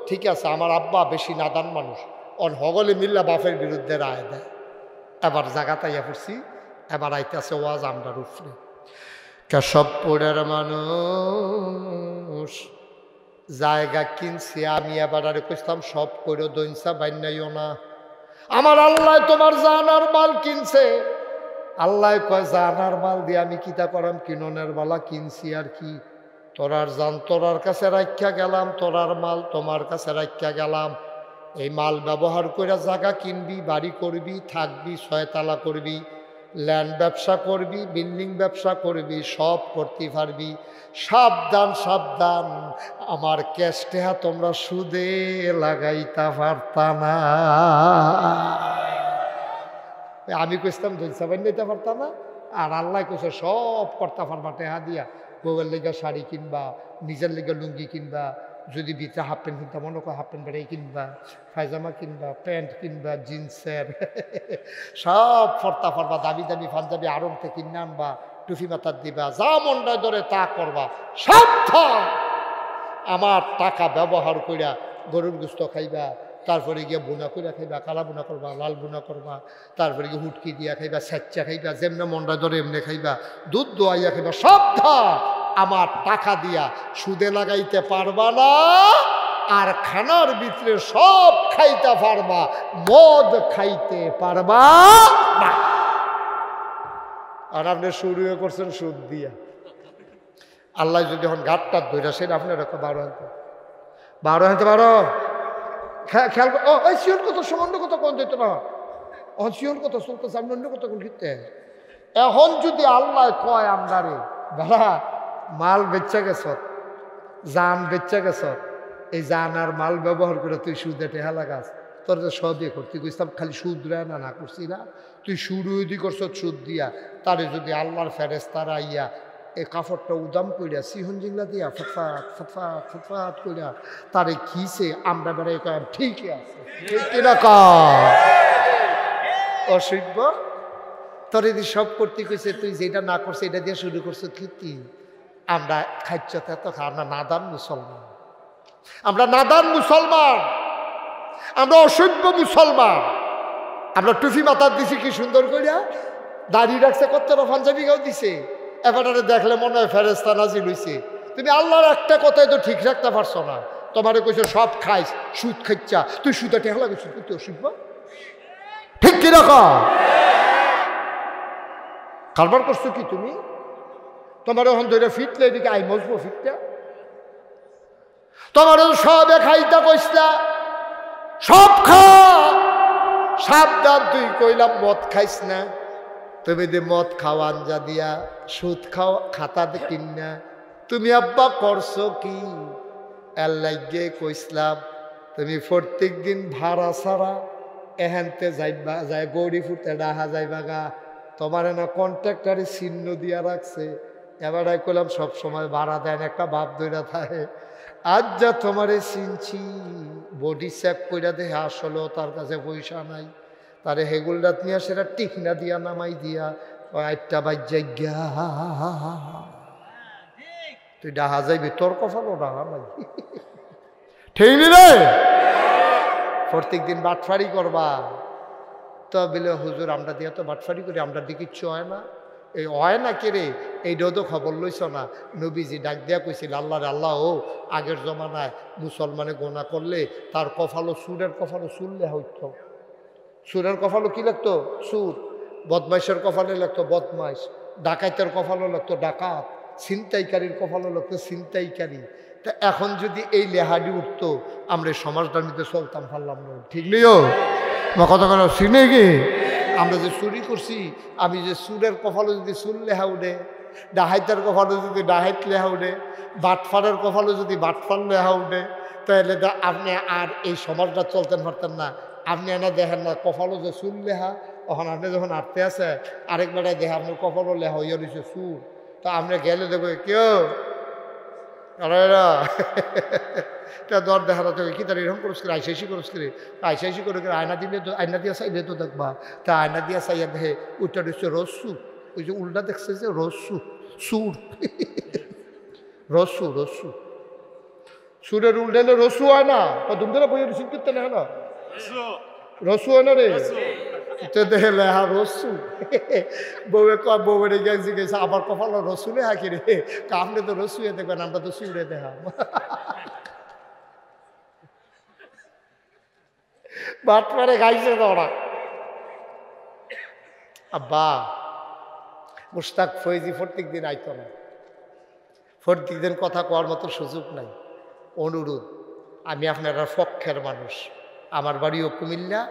ঠিক আছে আমার আব্বা বেশি নাদান মানুষ, অন হগলে মিল্লা বাপের বিরুদ্ধে রায় দেয়। এবার জায়গাতে আইয়া পড়ছি, এবার আইতেছে ওয়াজ আমরার উপরে। কেশবপুরের মানুষ জায়গা কিনছি, আমি এবার আরে কইতাম সব করে দইনসা বাইনাইও না, আমার আল্লাহ তোমার জানার মাল কিনছে। আল্লাহ কয় জানার মাল দিয়ে আমি কিতা করাম, কিননের বালা কিনছি আর কি, তোরার জান তোরার কাছে রাখা গেলাম, তোরার মাল তোমার কাছে রাখা গেলাম। এই মাল ব্যবহার করে জায়গা কিনবি, বাড়ি করবি, থাকবি, ছয়তলা করবি, ল্যান্ড ব্যবসা করবি, বিল্ডিং ব্যবসা করবি, সব করতে পারবি। সাবধান সাবধান, আমার ক্যাশ টেহা তোমরা সুদে লাগাইতে পারতা না। আমি কইতাম দইনসা বাই নিতে পারতাম না, আর আল্লাহ কইছে সব করতে পারবা টেহা দিয়া। বউয়ের লেগে শাড়ি কিনবা, নিজের লেগে লুঙ্গি কিনবা, যদি ভিতরে হাফ প্যান্ট কিনতাম মনে কর হাফ প্যান্ট বেড়াই কিনবা, পায়জামা কিনবা, প্যান্ট কিনবা, জিন্সের সব ফর্তা ফরবা, দামি দামি পাঞ্জাবি আড়ং থেকে কিনে আনবা, টুপি মাথার দিবা, যা মনটায় ধরে তা করবা। সাবধান, আমার টাকা ব্যবহার কইরা গরুর গোস্ত খাইবা, তারপরে গিয়ে বোনা করে খাইবা, কালা বোনা করবা, লাল বোনা করবা, তারপরে গিয়ে হুটকি দিয়া খাইবা, স্যাচ্চা খাইবা, যেমনে মনটা ধরে এমনি খাইবা, দুধ দোয়াইয়া খাইবা। সাবধান, আমার টাকা দিয়া সুদে লাগাইতে পারবা না, আর খানার ভিতরে সব খাইতে পারবা, মদ খাইতে পারবা না। আর আপনি শুরু করছেন সুদ দিয়া। আল্লাহ যদি এখন ঘাটটা ধরে সেটা আপনার 12 হাতে 12 খেয়াল ও এই শিওর কত সমান্য কত কোন দিত না, অন শিওর কত চলতেছে, আপনি অন্য কত কোন খেতে। এখন যদি আল্লাহ কয় আমদারে বেড়া মাল বেচা গেছ, জান বেচা গেছ, এই জান আর মাল ব্যবহার করে তুই সুদে টেহা লাগাস, তোর তো সবই করতে গেছিলাম, খালি সুদ রে না করছি না, তুই শুরু যদি করছ সুদ দিয়া, তারে যদি আল্লাহর ফেরেশতারা আইয়া এই কাপড়টা উদাম কইরা সিহন জিংলা দিয়া ফটফাট ফটফাট ফটফাট কইরা তারে খিসে আমরা বেড়াই কয় ঠিকই আছে, ঠিক কিনা অসভ্য। তোর যদি সব করতে কইছে, তুই যেটা না করছে এটা দিয়ে শুরু করছো কীর্তি। আমরা খাইতে তো আমরা নাদান মুসলমান, আমরা নাদান মুসলমান, আমরা অসভ্য মুসলমান। আমরা টুপি মাথার দিছি কি সুন্দর করিয়া, দাঁড়িয়ে রাখছে, কতটা পাঞ্জাবি গাও দিছে, এবারে দেখলে মনে হয় ফেরেশতা নাজিল হইছে। তুমি আল্লাহর একটা কথাই তো ঠিক রাখতে পারছো না, তোমারে কইছো সব খাইস, সুদ খাইছা, তুই সুদে টেহা লাগাইছ, তুই অসভ্য, ঠিক কিরকম কারবার করছো কি তুমি? তোমার এখন ধরে ফিটলে এদিকে আই মজবো ফিটটা। তোমার সবে খাইতে কইসলা, সব খা, সাবধান তুই কইলাম মদ খাইস না। তুমি যে মদ খাও আঞ্জা দিয়া, সুদ খাও খাতা কিনা, তুমি আব্বা করছো কি? এর লাগে কইসলাম তুমি প্রত্যেক দিন ভাড়া ছাড়া এহেনতে যাইবা, যাই গৌরীপুরতে ডাহা যাইবা গা। তোমার না কন্ট্রাক্টারে চিহ্ন দিয়া রাখছে। এবারে কইলাম সবসময় ভাড়া দেন, একটা বাপ দইরা থাকে। আজ যা তোমারে চিনছি, বডি চেক কইরা দেখে আসলেও তার কাছে পয়সা নাই। তারে হেগুলরাত নিয়ে সেটা টিকনা দিয়া নামাই দিয়া একটা বাজ্যাই গা, তুই ডাহা যাইবি, তোর কপালও ডাহা নাই। ঠিক নি রে? প্রত্যেক দিন বাটফারি করবা। তো বলে হুজুর আমরা দিয়া তো বাটফারি করি, আমরা দিয়ে কিচ্ছু হয় না। এই হয় না কে রে? এইটাও তো খবর লইছ না? নবীজি ডাক দিয়া কইছিল আল্লাহ রে আল্লাহ, ও আগের জমানায় মুসলমানে গোনা করলে তার কপালও সুরের কপালও চুললে হইতো। সুরের কপালও কি লাগতো? সুর। বদমাইশের কপালে লাগতো বদমাইশ, ডাকাইতের কপালও লাগতো ডাকাত, ছিনতাইকারীর কপালও লাগতো ছিনতাইকারী। তা এখন যদি এই লেহাডি উঠতো, আমরা সমাজটার মধ্যে চলতাম পারলাম না। ঠিক নেইও বা কথা কথা চিনে কি? আমরা যে চুরি করছি, আমি যে সুরের কপালও যদি সুর লেহা উঠে, ডাহাইতের কপালও যদি ডাহাইত লেহা উঠে, বাটফারের কপালও যদি বাটফার লেহা উঠে, তাহলে আপনি আর এই সমাজটা চলতেন পারতেন না। আপনি এনে দেখেন না কপালও যে সুর লেহা, তখন আপনি যখন আটতে আছে আরেকবারে দেখে আপনার কপালও লেহা হইয়া রয়েছে সুর। তো আমরা গেলে দেখবো কেউ দর দেখা যাচ্ছে কি তার এরকম করস করে আইসাইসি করস করে আইসাইসি করে আয়না দিলে তো আয়না দিয়া চাইলে তো দেখবা। তা আয়না দিয়া চাইয়া দেখে ওইটা রয়েছে রস্যু, ওই যে উল্টা দেখছে যে রস্যু সুর, রস্যু রস্যু সুরের উল্টালে রস্যু হয় না। তুমি তো বই রিসিভ করতে না না রস্যু হয় না রে, দেখে লেহা রস্যু। বউয়ে কয় বউরে গেছি গেছে আবার কপাল রসু লেহা কি রে? আপনি তো রসুয়ে দেখবেন, আমরা তো সুরে দেখা। বাট মারে গাইছে তো ওরা। আব্বা মুশতাক ফয়েজি প্রত্যেক দিন আইতো না, প্রত্যেক দিন কথা কওয়ার মতো সুযোগ নাই। অনুরোধ, আমি আপনারা পক্ষের মানুষ, আমার বাড়িও কুমিল্লা,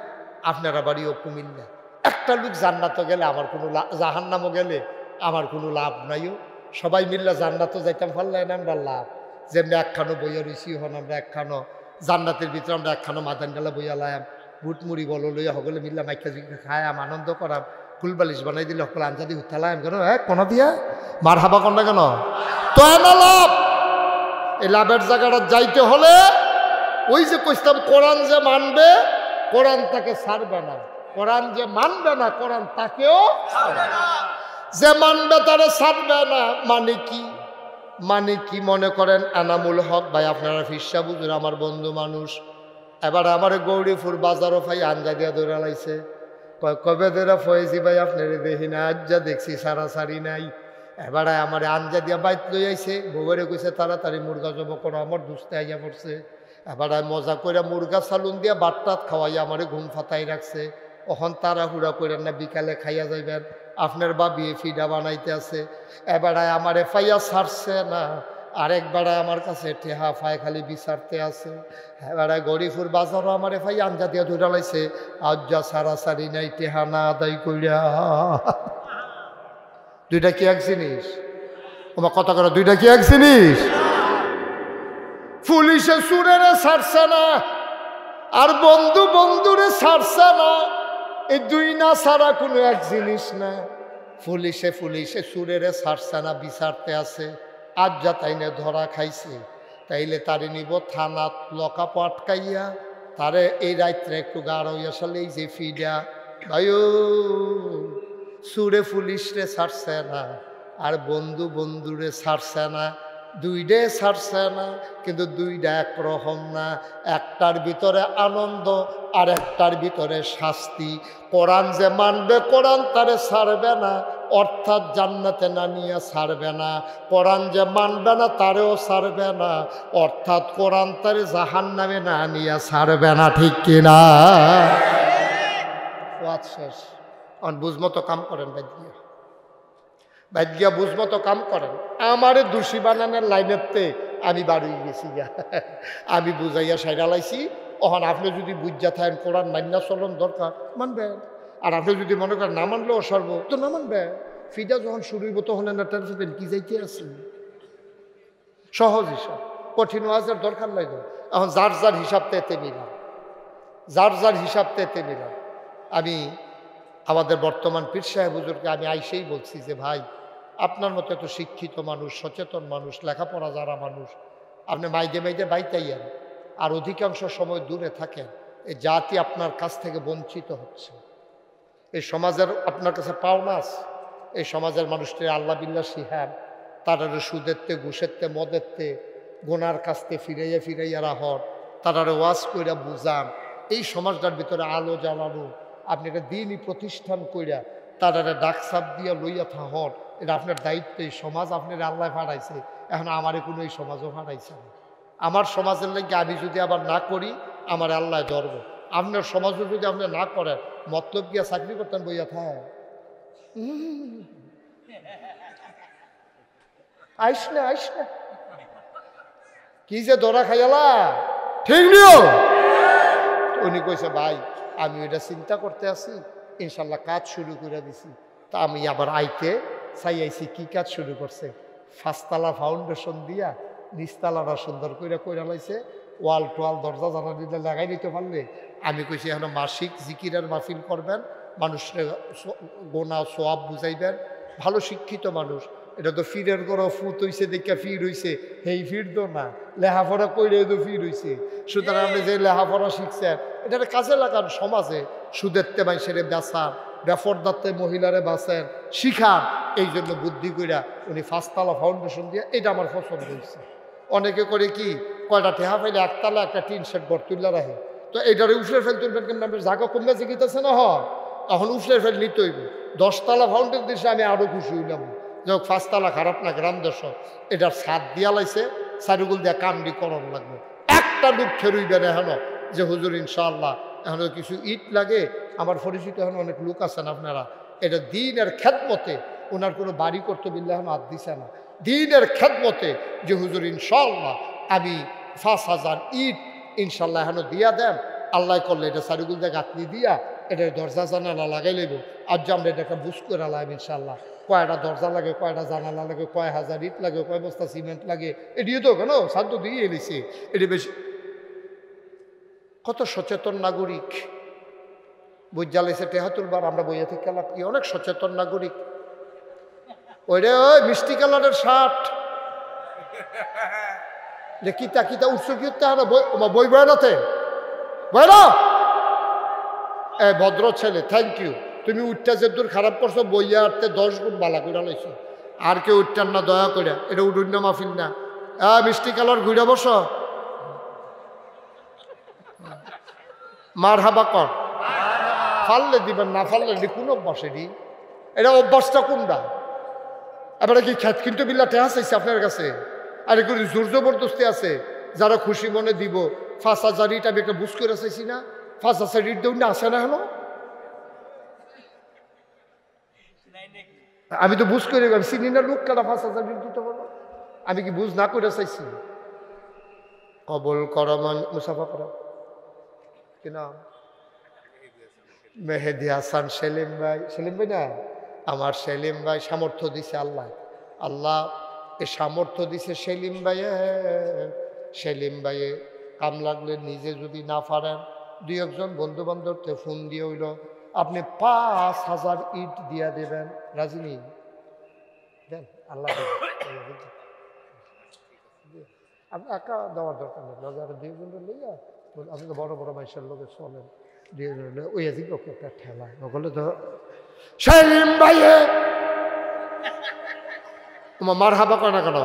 আপনারা বাড়িও কুমিল্লা। একটা লোক জান্নাতও গেলে আমার কোনো জাহান্নামও গেলে আমার কোনো লাভ নাইও। সবাই মিল্লা জান্নাতও যাইতাম পারলাই না আমরা লাভ। যেমনি একখানো বইয়া রইছি, হন আমরা একখানো জান্নাতের ভিতরে আমরা একখানো মাদান ডালা বইয়া লাইম, বুটমুড়ি বলো লইয়া সকলে মিল্লা মাইকা জিকা খায়াম, আনন্দ করাম, ফুলবালিশ বানাই দিলে সকলে আঞ্জা দিয়ে উঠালাম কেন, হ্যাঁ কোনো দিয়া মার হাবা কন্যা কেন? তো এনা লাভ। এই লাভের জায়গাটা যাইতে হলে ওই যে কইতাম কোরআন যে মানবে, কোরআন তাকে ছাড়বে না। কোরআন যে মানবে না, কোরআন তাকেও যে মানবে তারা ছাড়বে না। মানে কি? মানে কি মনে করেন? এনামুল হক ভাই আপনারা ফিরসা বুঝুন, আমার বন্ধু মানুষ। এবার আমার গৌরীপুর বাজারও ভাই আঞ্জা দিয়া ধরে লাইছে। কবে ধরে ফয়েজি ভাই আপনার দেখি না, আজ যা দেখছি সারাসারি নাই। এবারে আমার আঞ্জা দিয়া বাইত লই আইছে, বউরে কইছে তাড়াতাড়ি মুরগা জব করো, আমার দুস্তে আইয়া পড়ছে। এবারে মজা করে মুরগা সালুন দিয়া বাটটাত খাওয়াইয়া আমারে ঘুম ফাতাই রাখছে। ওখান তাড়াহুড়া করেন না, বিকালে খাইয়া যাইবেন, আপনার বাবি ফিডা বানাইতে আছে। এবারে আমারে ফাইয়া ছাড়ছে না, আরেকবারে আমার কাছে টেহা ফায় খালি বিচারতে আছে। এবারে গরিপুর বাজারও আমারে ফাই আঞ্জা দিয়া ধরে লাইছে, আজ যা সারাসারি নাই টেহা না আদায় কইরা। দুইটা কি এক জিনিস? তোমার কথা করে দুইটা কি এক জিনিস? পুলিশে সুরেরে ছাড়ছে না, আর বন্ধু বন্ধুরে ছাড়ছে না। এই দুই না ছাড়া কোনো এক জিনিস না। পুলিশে সুরেরে ছাড়ছে না, বিচারতে আছে। আজ যা তাইনে ধরা খাইছে, তাইলে তারে নিব থানাত লকাপ আটকাইয়া, তারে এই রাত্রে একটু গাঢ় হইয়া সালে এই যে ফিডা ভাইও সুরে পুলিশরে ছাড়ছে না, আর বন্ধু বন্ধুরে ছাড়ছে না। দুইডে ছাড়ছে না, কিন্তু দুইটা একরকম না। একটার ভিতরে আনন্দ, আর একটার ভিতরে শাস্তি। কোরআন যে মানবে, কোরআন তারে ছাড়বে না, অর্থাৎ জান্নাতে না নিয়ে ছাড়বে না। কোরআন যে মানবে না, তারেও ছাড়বে না, অর্থাৎ কোরআন তারে জাহান্নামে না নিয়ে ছাড়বে না। ঠিক কিনা? ওয়াজ শেষ। বুঝমতো কাম করেন বাইদিয়া বুঝমতো কাম করেন। আমারে দোষী বানানোর লাইনেতে আমি বাড়ি গেছি গা আমি বুঝাইয়া সাইডালাইছি ওখানে আপনি যদি বুঝা থাকেন কোরআন মান্না চলন দরকার মানবেন আর আপনি যদি মনে করেন না মানলেও সর্ব তো না মানবেন ফিডা যখন শুরু হইব তখন না টেনশন কি যাইতে আছে সহজ হিসাব কঠিন ওয়াজের দরকার নাই তো এখন যার যার হিসাব তেতে মিলাম যার যার হিসাব তেতে মিলাম আমি আমাদের বর্তমান পীর সাহেব হুজুরকে আমি আইসেই বলছি যে ভাই আপনার মতো এত শিক্ষিত মানুষ সচেতন মানুষ লেখাপড়া যারা মানুষ আপনি মাইদে বাইতাইয়েন আর অধিকাংশ সময় দূরে থাকেন এই জাতি আপনার কাছ থেকে বঞ্চিত হচ্ছে এই সমাজের আপনার কাছে পাওনা আছে এই সমাজের মানুষটি আল্লাহ বিল্লাহ শিহান তারারে সুদেরতে ঘুষেরতে মদেরতে গোনার কাছতে ফিরাইয়া রাহর তারারে ওয়াজ কইরা বুঝান এই সমাজটার ভিতরে আলো জ্বালানো আপনি একটা দিনই প্রতিষ্ঠান কইরা তারারে ডাকসাপ দিয়া লইয়া থাহন এটা আপনার দায়িত্ব এই সমাজ আপনার আল্লাহ ফাড়াইছে এখন আমারে কোনো এই সমাজও ফাড়াইছে না আমার সমাজের লাগে আমি যদি আবার না করি আমার আল্লাহ ধরব আপনার সমাজও যদি আপনি না করেন মতলব গিয়া চাকরি করতেন বইয়া থাক আইস না কি যে দরা খাইয়ালা ঠিক নিও উনি কইছে ভাই আমি ওইটা চিন্তা করতে আছি ইনশাল্লাহ কাজ শুরু করে দিছি তা আমি আবার আইতে চাইছি কি কাজ শুরু করছে ফার্স্টতলা ফাউন্ডেশন দিয়া নিচতলাটা সুন্দর কইরা লাইছে ওয়াল টোয়াল দরজা জানা দিলে লাগাই নিতে পারলে আমি কইছি এখন মাসিক জিকিরের মাহফিল করবেন মানুষের গোনা সোয়াব বুঝাইবেন ভালো শিক্ষিত মানুষ এটা তো ফিরের গড় ফুট হইছে দেখা ফির হইছে সেই ফির তো না লেহাপড়া কইরে তো ফির হইছে সুতরাং আপনি যে লেহাপড়া শিখছেন এটা কাজে লাগান সমাজে সুদেরতে মানুষের বেচান বেফরদাতে মহিলারে বাঁচেন শিখান এই জন্য বুদ্ধি কইরা উনি ফার্স্টতলা ফাউন্ডেশন দিয়ে এটা আমার পছন্দ হয়েছে অনেকে করে কি কয়টা টেহা পাইলে একতলা একটা টিন সেট ঘর তুললা রাখে তো এইটারে উফরে ফেল তুলবেন কেন আপনার জায়গা কমবে জিগিতেছে না তখন উফরে ফেল নিতে হইব 10তলা ফাউন্ডেশন দিয়েছে আমি আরও খুশি হইলাম যাক 5তলা খারাপ না গ্রাম দশ এটার ছাদ দিয়া লাইছে চারিগুল দিয়া কামড়ি করণ লাগবে একটা দুঃখে রইবেন এখনো যে হুজুর ইনশাআল্লাহ এখনো কিছু ইট লাগে আমার পরিচিত এখন অনেক লোক আছেন আপনারা এটা দিনের খেদমতে ওনার কোনো বাড়ি করতে বিল্লাহ এখন হাত দিছে না দিনের খেদমতে যে হুজুর ইনশাআল্লাহ আমি 5,000 ইট ইনশাল্লাহ এখনো দিয়া দেন আল্লাহ করলে এটা চারিগুল দিয়ে গাঁথনি দিয়া এটা দরজা জানালা লাগাই লইব আর যে আমরা এটা একটা বুঝ করে লাগাইব ইনশাল্লাহ কয়টা দরজা লাগে কয়টা জানালা লাগে কয় হাজার ইট লাগে কয় বস্তা সিমেন্ট লাগে এটিও তো কেন সাধ্য দিয়ে এলিছে এটি বেশি কত সচেতন নাগরিক বুঝা লাইছে টেহা তুলবার আমরা বইয়া থেকে খেলা কি অনেক সচেতন নাগরিক ওইরে ওই মিষ্টি কালারের শার্ট যে কিতা উৎসব কি বই বয়ানাতে বয়না ভদ্র ছেলে থ্যাংক ইউ তুমি উঠটা যে দূর খারাপ করছো বইয়া আটতে 10 গুণ বালা করে লাইছো আর কেউ উঠটার না দয়া করে এটা উঠুন না মাহফিল না মিষ্টি কালার ঘুরে বসো মার হাবা কর ফাললে দিবেন না ফাললে কোন অভ্যাস এটি এটা অভ্যাসটা কোনটা এবারে কি খ্যাত কিন্তু বিল্লাটে চাইছে আপনার কাছে আর এগুলো জোর জবরদস্তি আছে যারা খুশি মনে দিব 5,000 ইট আমি একটা বুঝ করে চাইছি না 5,000 ইট দেউন না আসে না হলো আমি তো বুঝ করে আমি চিনি না লোক কাটা 5,000 ইট দিতে পারবো আমি কি বুঝ না করে চাইছি কবল করমান মুসাফা করা কিনা মেহেদি হাসান সেলিম ভাই না আমার সেলিম ভাই সামর্থ্য দিছে আল্লাহ এ সামর্থ্য দিছে সেলিম ভাইয়ে কাম লাগলে নিজে যদি না পারেন 2-1 বন্ধু বান্ধবকে ফোন দিয়ে হইল আপনি 5,000 ইট দিয়া দেবেন রাজিনী দেন আল্লাহ আপনি একা দেওয়ার দরকার নেই লগে আরো 2 লইয়া আপনি তো বড় বড় মানুষের লোকে চলেন 2 ওই এদিকে ওকে একটা ঠেলা ওগুলো তো সেলিম ভাইয়ে তোমার মার হাবা করে না কেন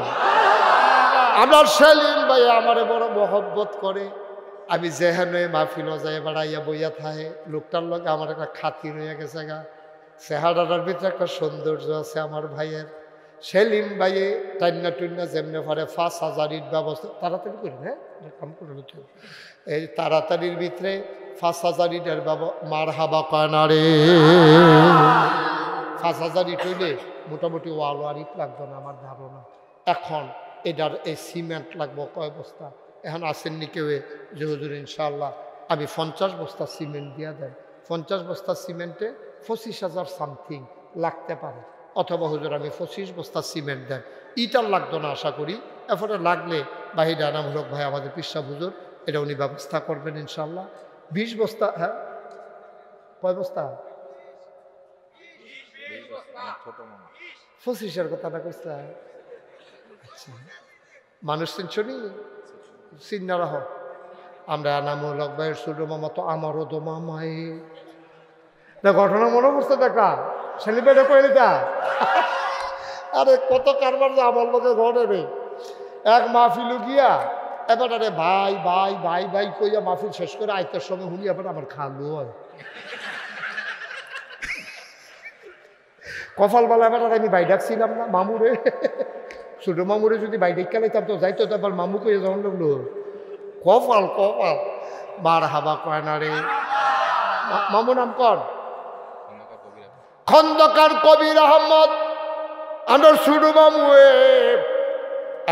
আমার সেলিম ভাই আমারে বড় মহব্বত করে আমি যেখানে মাহফিল যাই বেড়াইয়া বইয়া থাকে লোকটার লগে আমার একটা খাতির হয়ে গেছে গা চেহারাটার ভিতরে একটা সৌন্দর্য আছে আমার ভাইয়ের সেলিম ভাইয়ে টান্না টুন্না যেমনি পারে 5,000 ইট ব্যবস্থা তাড়াতাড়ি করি হ্যাঁ কাম করে নিতে এই তাড়াতাড়ির ভিতরে 5,000 ইটের মার হাবা কয় না রে 5,000 ইট হইলে মোটামুটি ওয়াল আর ইট লাগতো না আমার ধারণা এখন এটার এই সিমেন্ট লাগবো কয় বস্তা? এখন আসেননি কেউ যে হুজুর ইনশাআল্লাহ আমি 50 বস্তা সিমেন্ট দিয়া দেন। 50 বস্তা সিমেন্টে 25,000 সামথিং লাগতে পারে, অথবা হুজুর আমি 25 বস্তা সিমেন্ট দেন। ইটার লাগতো না আশা করি, এরপরে লাগলে বাহিরে আনামূলক ভাই আমাদের পিসা হুজুর এটা উনি ব্যবস্থা করবেন ইনশাআল্লাহ। 20 বস্তা, হ্যাঁ কয় বস্তা? 25-এর কথাটা কইছে। আচ্ছা, মানুষ চিনছনি চিন্না রাহ। আমরা আনামূলক ভাইয়ের ছোট মামা তো আমারও তো মামাই। ঘটনা মনে পড়ছে দেখা সেলিব্রেট করে তা। আরে কত কারবার যে আমার লোকে ঘরে রে। এক মাহফিলু গিয়া এবার আরে ভাই ভাই ভাই ভাই কইয়া মাহফিল শেষ করে আইতের সময় হুলি এবার আমার খালু হয় কপালবালা। এবার আমি ভাই ডাকছিলাম না মামুরে, ছোট মামুরে যদি ভাই ডাক খেলাইতাম তো যাইতো, তারপর মামু কইয়া যখন লাগলো কপাল কপাল মার হাবা কয় না রে। মামু নাম কর খন্দকার কবির আহমদ। আমার ছোট মামু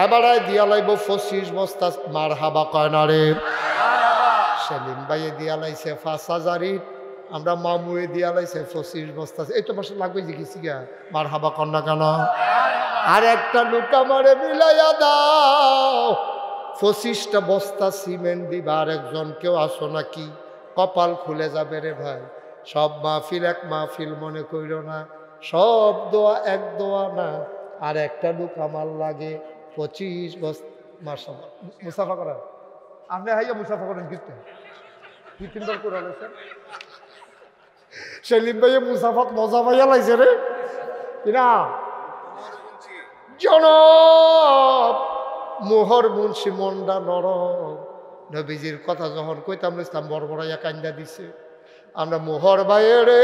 এবার দিয়া লাইব 25 বস্তা মার হাবা কয় না রে। সেলিম ভাইয়ে দিয়া লাইছে 5,000 ইট, আমরা মামুয়ে দিয়া লাইছে 25 বস্তা। এই তো মাসে লাগবে জিজ্ঞেসি গা মার হাবা কর না কেন? আর একটা লুকা মারে মিলাইয়া দাও, 25টা বস্তা সিমেন্ট দিবা। আর একজন কেউ আসো নাকি? কপাল খুলে যাবে রে ভাই। সব মাহফিল এক মাহফিল মনে কইর না, সব দোয়া এক দোয়া না। আর একটা লুক আমার লাগে 25 বস্তা। মাশাআল্লাহ মুসাফা করেন আপনি, হাইয়া মুসাফা করেন কীর্তন করে আলেছেন। সেলিম ভাইয়া মুসাফাত মজা পাইয়া লাইছে রে কিনা। জনব মোহর মুন্সি মন্ডা নরম নবীজির কথা যখন কইতাম ইসলাম বড়বড়াইয়া কান্দা দিছে। আমরা মোহর বাইয়ে রে,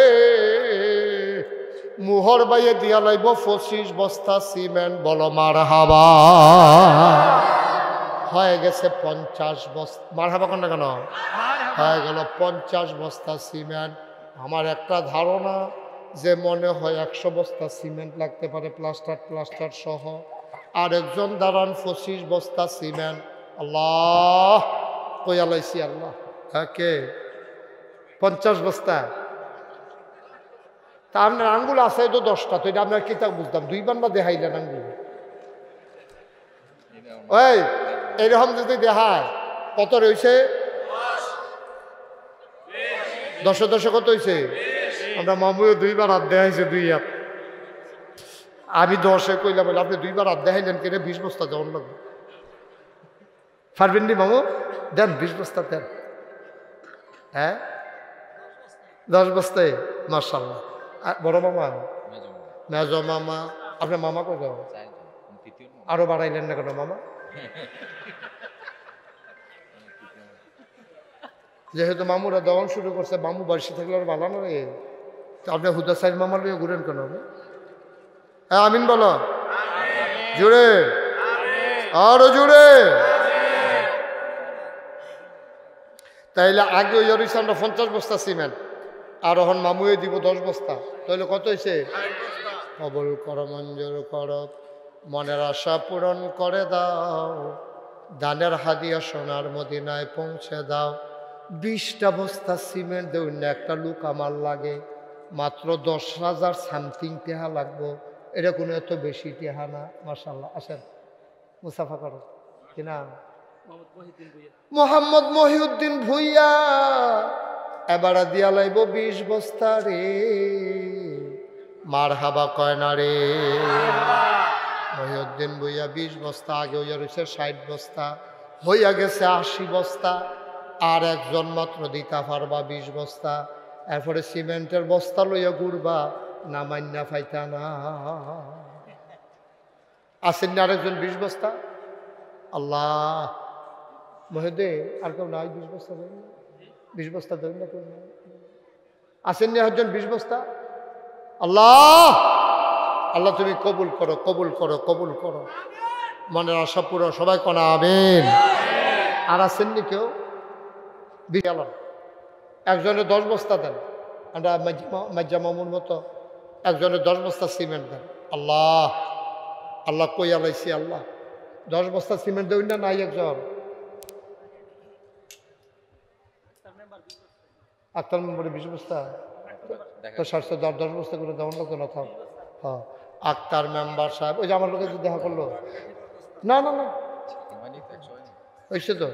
মোহর বাইয়ে দিয়া লাইব 25 বস্তা সিমেন্ট। বলো মার হাবা। হয়ে গেছে 50 বস্তা। মার হাবা কেন কেন হয়ে গেল 50 বস্তা সিমেন্ট। আমার একটা ধারণা যে মনে হয় 100 বস্তা সিমেন্ট লাগতে পারে প্লাস্টার সহ। আর একজন দাঁড়ান 25 বস্তা সিমেন্ট। আল্লাহ কইয়া লাইছি আল্লাহ। হ্যাঁ কে? 50 বস্তা। তা আপনার আঙ্গুল আছে তো 10টা, তো এটা আপনার কিতাব বুঝতাম 2 বার না দেখাইলেন আঙ্গুল। ওই এইরকম যদি দেখায় কত রয়েছে? 10 কত হয়েছে? আমরা মামুও 2 বার হাত দেখাইছে 2 হাত। আমি 10-এ কইলাম বলে আপনি 2 বার হাত দেখাইলেন কেন? 20 বস্তা দেওয়ার লাগবে। পারবেন নি মামু? দেন 20 বস্তা দেন। হ্যাঁ 10 বস্তায় মাশাআল্লাহ। বড় মামা মেজ মামা আপনার মামা কত? আরো বাড়াইলেন না কেন মামা? যেহেতু মামুরা দেওয়ান শুরু করছে, মামু বাড়ি থাকলে আর ভালো না রে। আপনি হুদা সাইড মামা লিয়ে ঘুরেন কেন? হ্যাঁ আমিন বলো জুড়ে, আরো জুড়ে। তাইলে আগে ওই আমরা 50 বস্তা সিমেন্ট, আর এখন মামুয়ে দিব 10 বস্তা। তাহলে কত হয়েছে? কবুল করো, মঞ্জুর করো, মনের আশা পূরণ করে দাও, দানের হাদিয়া সোনার মদিনায় পৌঁছে দাও। 20টা বস্তা সিমেন্ট দেউন না, একটা লুক আমার লাগে মাত্র 10,000 সামথিং টেহা লাগবো। এটা কোনো এত বেশি টেহা না। মাশাআল্লাহ আসেন মুসাফা করো কিনা। মোহাম্মদ মহিউদ্দিন ভুইয়া এবার দিয়া লাইব 20 বস্তা রে। মার হাবা কয় না রে। মহিউদ্দিন ভুইয়া 20 বস্তা, আগে হইয়া রয়েছে 60 বস্তা, হইয়া গেছে 80 বস্তা। আর একজন মাত্র দিতা পারবা 20 বস্তা। এরপরে সিমেন্টের বস্তা লইয়া ঘুরবা, না মান্না ফাইতা না। আসেন না আরেকজন 20 বস্তা? আল্লাহ মহিউদ্দিন আর কেউ নাই 20 বস্তা দেন? 20 বস্তা দেন না কেউ? আসেন না একজন 20 বস্তা? আল্লাহ আল্লাহ তুমি কবুল করো, কবুল করো, কবুল করো। মনের আশা পুরো সবাই কোনা আমিন। আর আসেননি কেউ? একজনে 10 বস্তা দেন। আমরা মাজ্জা মামুর মতো একজনে 10 বস্তা সিমেন্ট দেন। আল্লাহ আল্লাহ কইয়া লাইছি আল্লাহ 10 বস্তা সিমেন্ট দেবেন না নাই একজন আক্তার মেম্বারে 20 বস্তা তো 10 বস্তা করে দেওয়ার লোক না থাক। হ্যাঁ আক্তার মেম্বার সাহেব ওই যে আমার লোকের দেখা করলো না না না হয়েছে তো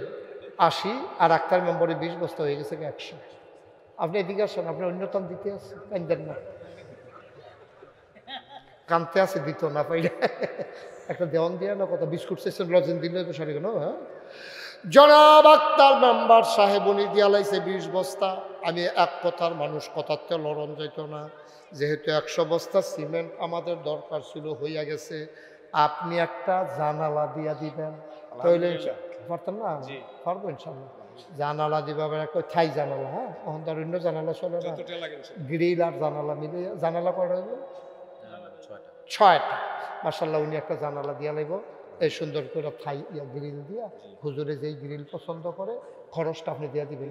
80 আর আক্তার মেম্বারে 20 বস্তা হয়ে গেছে 100। আপনি এদিকে আসেন, আপনি অন্যতম দিতে আসেন, কান্দেন না, কানতে আছে দিত না পাইলে একটা দেওয়ান দিয়ে না কথা বিস্কুট সেশন লজেন দিলে তো সারি গেল। হ্যাঁ জনাব আক্তার মেম্বার সাহেব উনি দিয়া লাইছে 20 বস্তা। আমি এক কথার মানুষ কথাতে লড়ন যাইত না, যেহেতু 100 বস্তা সিমেন্ট আমাদের দরকার ছিল হইয়া গেছে, আপনি একটা জানালা দিয়া দিবেন। তাইলে পারতেন না? পারবো ইনশাল্লাহ। জানালা দিবা একটা থাই জানালা, হ্যাঁ অহংকার অন্য জানালা চলে না, গ্রিল আর জানালা মিলে জানালা কয়টা হইব? 6টা। মাশাআল্লাহ উনি একটা জানালা দিয়া লাইব এই সুন্দর করে থাই গ্রিল দিয়া, হুজুরে যেই গ্রিল পছন্দ করে খরচটা আপনি দিয়া দিবেন।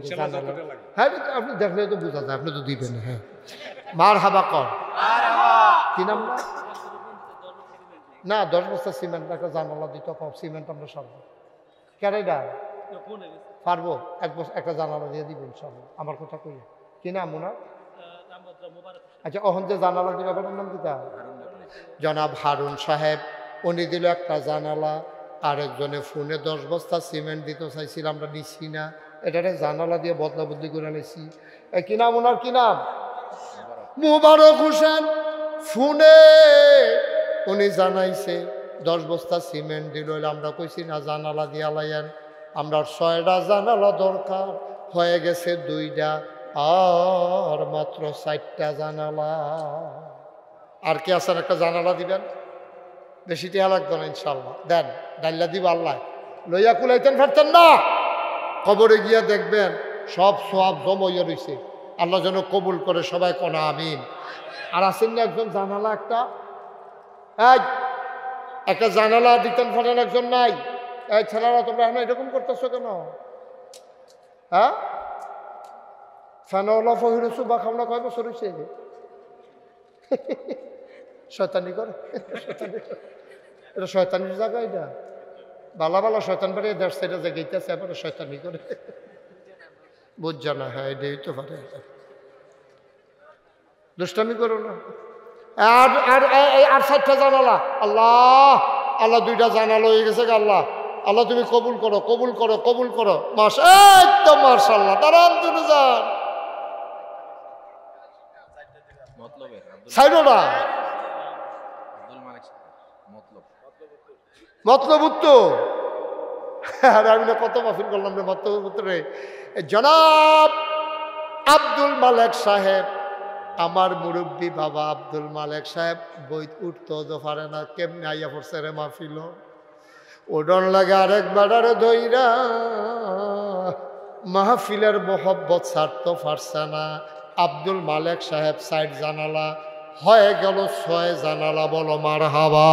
হ্যাঁ আপনি দেখলে তো বোঝা যায়, আপনি তো দিবেন। হ্যাঁ মারহাবা কর, কি নাম না? না 10 বস্তা সিমেন্ট একটা জানালা দিতে কম, সিমেন্ট আমরা সারবো কেরাইডা পারবো, একটা জানালা দিয়ে দিব ইনশাআল্লাহ। আমার কথা কই কি নাম ওনার? আচ্ছা অহন যে জানালা দিল আপনার নাম কিতা? জনাব হারুন সাহেব, উনি দিল একটা জানালা, আরেকজনে ফোনে 10 বস্তা সিমেন্ট দিতে চাইছিল, আমরা নিচ্ছি না, এটারে জানালা দিয়ে বদলা বদলি করে নিয়েছি। কি নাম ওনার? কি নাম? মুবারক হোসেন। ফোনে উনি জানাইছে 10 বস্তা সিমেন্ট দিল, আমরা কইছি না জানালা দিয়া লাইয়েন, আমরা 6টা জানালা দরকার, হয়ে গেছে 2টা, আর মাত্র 4টা জানালা। আর কি আছেন? একটা জানালা দিবেন, বেশি টিয়া লাগতো না ইনশাল্লাহ। দেন ডাইলা দিব, আল্লাহ লইয়া কুলাইতেন পারতেন না, কবরে গিয়া দেখবেন সব সওয়াব জমইয়া রইছে, আল্লাহ যেন কবুল করে, সবাই কোনা আমিন। আর আছেন না একজন জানালা একটা জানালা দিতেন পারেন, একজন নাই? এই ছেলেরা তোমরা এখন এরকম করতেছো কেন? হ্যাঁ ফেনওয়ালা ফহিরসু বা খামনা কয় বছর হয়েছে? শয়তানি করে, এটা শয়তানির জায়গা, এটা বালা বালা শয়তান বাড়ি দেড় সাইডে জায়গাইতেছে, এবার শয়তানি করে বুঝ না। হ্যাঁ এটাই তো পারে, দুষ্টামি করো না। আর আর আর 4টা জানালা, আল্লাহ আল্লাহ 2টা জানালা হয়ে গেছে, আল্লাহ আল্লাহ তুমি কবুল করো, কবুল করো, কবুল করো। মাশাআল্লাহ দাঁড়ান তুমি যান সাইডোরা মতলব আর আমি না কত মাহফিল করলাম রে মতলব রে। জনাব আব্দুল মালেক সাহেব, আমার মুরব্বী বাবা আব্দুল মালেক সাহেব বই উঠতেও তো পারে না, কেমনে আইয়া পড়ছে রে মাহফিল, ওডন লাগে আরেক বাড়ারে ধইরা, মাহফিলের মোহব্বত ছাড়তে পারছে না। আব্দুল মালেক সাহেব 4 জানালা হয়ে গেল 6 জানালা, বলো মারহাবা।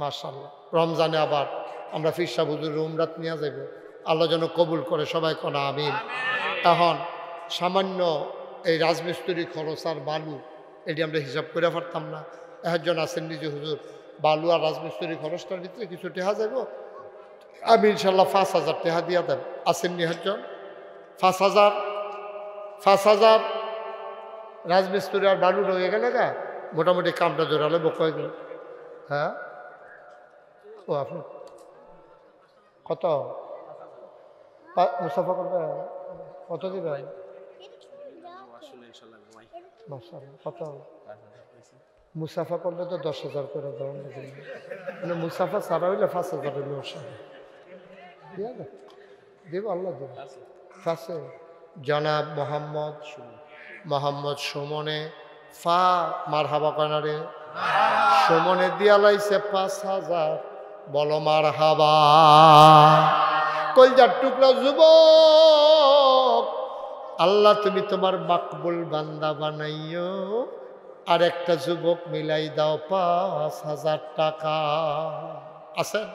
মাশাআল্লাহ রমজানে আবার আমরা ফিরসা হুজুর উমরাত নিয়ে যাইব, আল্লাহ যেন কবুল করে, সবাই কোনা আমিন। এখন সামান্য এই রাজমিস্ত্রি খরচ আর বালু এটি আমরা হিসাব করে পারতাম না। একজন আছেন নিজে হুজুর, বালু আর রাজমিস্ত্রি খরচটার ভিতরে কিছু টেহা যাব, আমি ইনশাল্লাহ 5,000 টেহা দিয়া দেব। আসেননি একজন? 5,000 রাজমিস্ত্রি আর বালু রয়ে গেলে গা মোটামুটি কামটা ধরালে বকয়ে গেল। হ্যাঁ ও আপনি কত মুসাফা করবে, কত দিবেন? কত মুসাফা করলে তো 10,000 করে দেওয়া, মানে মুসাফা ছাড়া হইলে 5,000 হইলে দেব, আল্লাহ দেব। আছে জনাব মোহাম্মদ সুমনে মারহাবা কানারে, সুমনে দিয়া লাইছে 5,000, বলো মারহাবা। কলজার টুকরা যুবক, আল্লাহ তুমি তোমার মাকবুল বান্দা বানাইও, আর একটা যুবক মিলাই দাও 5,000 টাকা। আছেন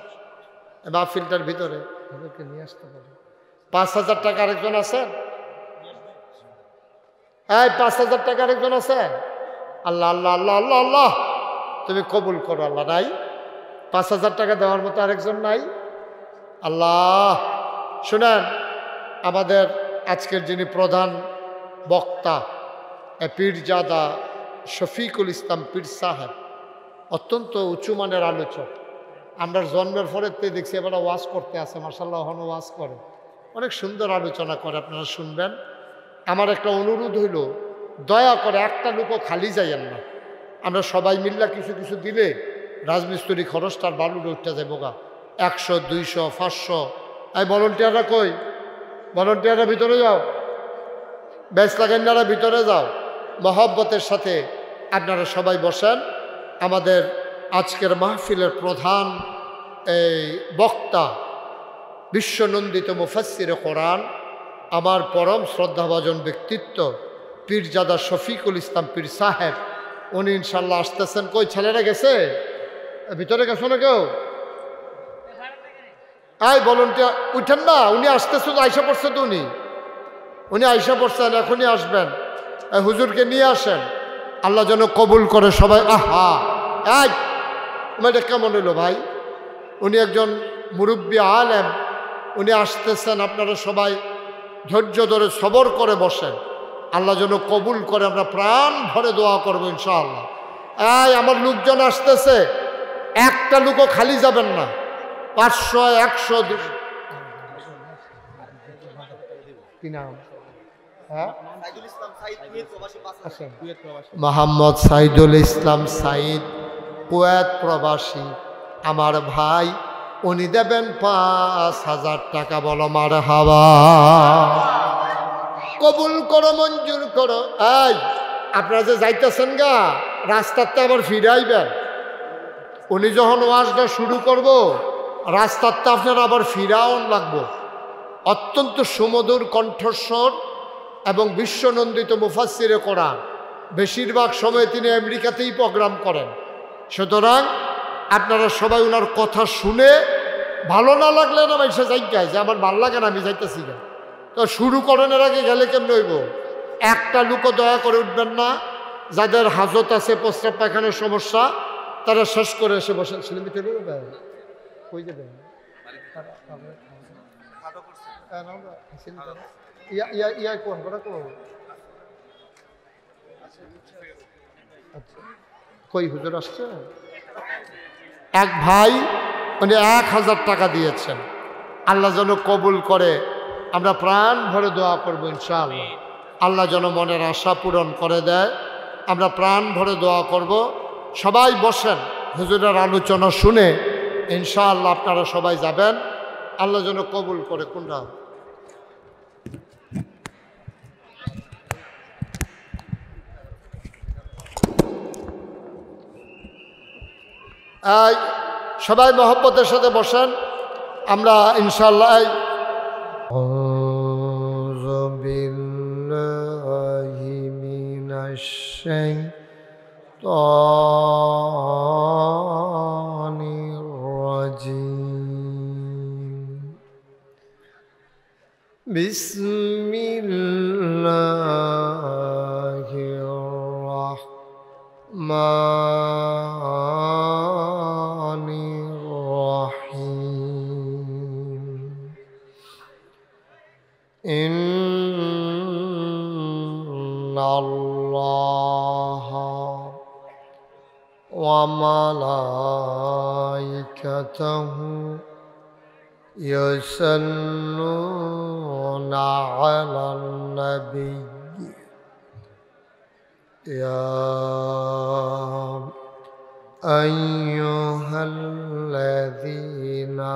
মাহফিলটার ভিতরে? নিয়ে আসতে পারে 5,000 টাকা। আরেকজন আছেন? এই 5,000 টাকা আরেকজন আছে? আল্লাহ আল্লাহ আল্লাহ আল্লাহ আল্লাহ, তুমি কবুল করো আল্লাহ। নাই 5,000 টাকা দেওয়ার মতো আরেকজন নাই? আল্লাহ শুনেন, আমাদের আজকের যিনি প্রধান বক্তা পীরজাদা শফিকুল ইসলাম পীর সাহেব, অত্যন্ত উঁচু মানের আলোচক। আমরা জন্মের পরে দেখছি এবার ওয়াজ করতে আসে, মার্শাল্লাহ হন ওয়াজ করে, অনেক সুন্দর আলোচনা করে, আপনারা শুনবেন। আমার একটা অনুরোধ হইল, দয়া করে একটা লোকও খালি যাইয়েন না। আমরা সবাই মিল্লা কিছু কিছু দিলে রাজমিস্ত্রি খরচটার বালুরে উঠতে যাবো গা, 100, 200, 500। এই ভলেন্টিয়াররা কই? ভলেন্টিয়াররা ভিতরে যাও, ব্যাচ লাগাইনারা ভিতরে যাও। মহব্বতের সাথে আপনারা সবাই বসেন। আমাদের আজকের মাহফিলের প্রধান এই বক্তা, বিশ্বনন্দিত মুফাসসিরে কোরআন, আমার পরম শ্রদ্ধাভাজন ব্যক্তিত্ব পীরজাদা শফিকুল ইসলাম পীর সাহেব, উনি ইনশাল্লাহ আসতেছেন। কই ছেলেরা গেছে? ভিতরে গেছো না কেউ? এই ভলেন্টিয়ার উঠেন না, উনি আসতেছে তো, আইসা পড়ছে তো, উনি আইসা পড়ছেন, এখনই আসবেন। হুজুরকে নিয়ে আসেন, আল্লাহ যেন কবুল করে সবাই। আহা, এই এটা কেমন হইল ভাই? উনি একজন মুরব্বী আলেম, উনি আসতেছেন। আপনারা সবাই ধৈর্য ধরে সবর করে বসেন, আল্লাহ যেন কবুল করে। আমরা প্রাণ ভরে দোয়া করবো ইনশাআল্লাহ। এই আমার লোকজন আসতেছে, একটা লোকও খালি যাবেন না। 500, 100, 200। কি নাম? হ্যাঁ, মোহাম্মদ সাইদুল ইসলাম সাইদ, কুয়েত প্রবাসী আমার ভাই। উনি দেবেন 5,000 টাকা। বলো মারহাবা। কবুল করো, মঞ্জুর করো। এই আপনারা যে যাইতেছেন গা, রাস্তাতে আবার ফিরে আইবেন। উনি যখন ওয়াজটা শুরু করব, রাস্তাতে আপনার আবার ফিরাউন লাগবো। অত্যন্ত সুমধুর কণ্ঠস্বর এবং বিশ্বনন্দিত মুফাসসিরে কোরআন। বেশিরভাগ সময় তিনি আমেরিকাতেই প্রোগ্রাম করেন। সুতরাং আপনারা সবাই ওনার কথা শুনে, ভালো না লাগলে না এসে যাইগায় যে আমার ভালো লাগে না, আমি যাইতেছি না। তো শুরু করানোর আগে গেলে কেমন হইব? একটা লোকও দয়া করে উঠবেন না। যাদের হাজত আছে, প্রস্রাব পায়খানার সমস্যা, তারা শেষ করে এসে বসেন। ছেলেমিতে কই যাবেন? কই হুজুর আসছে? এক ভাই উনি 1,000 টাকা দিয়েছেন, আল্লাহ যেন কবুল করে। আমরা প্রাণ ভরে দোয়া করবো ইনশাআল্লাহ, আল্লাহ যেন মনের আশা পূরণ করে দেয়। আমরা প্রাণ ভরে দোয়া করব। সবাই বসেন, হুজুরের আলোচনা শুনে ইনশাআল্লাহ আপনারা সবাই যাবেন, আল্লাহ যেন কবুল করে। কোনটা? সবাই মহব্বতের সাথে বসেন, আমরা ইনশাআল্লাহ। আউযু বিল্লাহি মিনাশ শাইতানির রাজীম। বিসমিল্লাহির রাহমানির রাহিম। ইন্নাল্লাহা ওয়া মালাইকাতাহু ইউসাল্লুনা আলান নবী ইয়া আইয়ুহাল্লাযীনা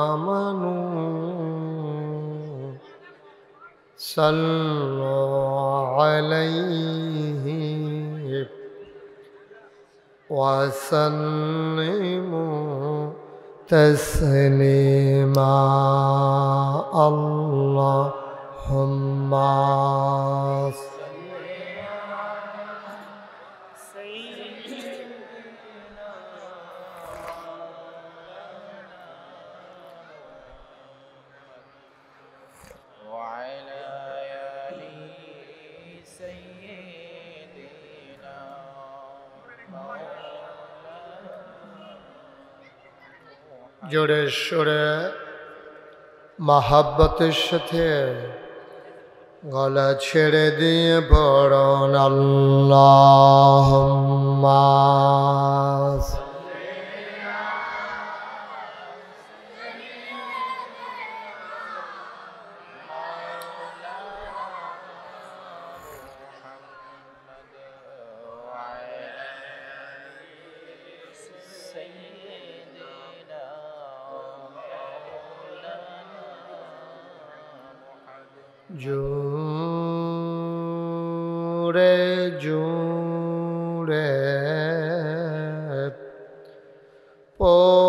আমানু সাল্লু আলাইহি ওয়া সাল্লিমু তাসলিমা। আল্লাহুম্মা জোরে সোরে মহাব্বতের সাথে গলা ছেড়ে দিয়ে পড়ুন আল্লাহুম্মা জোরে জোরে পড়ুন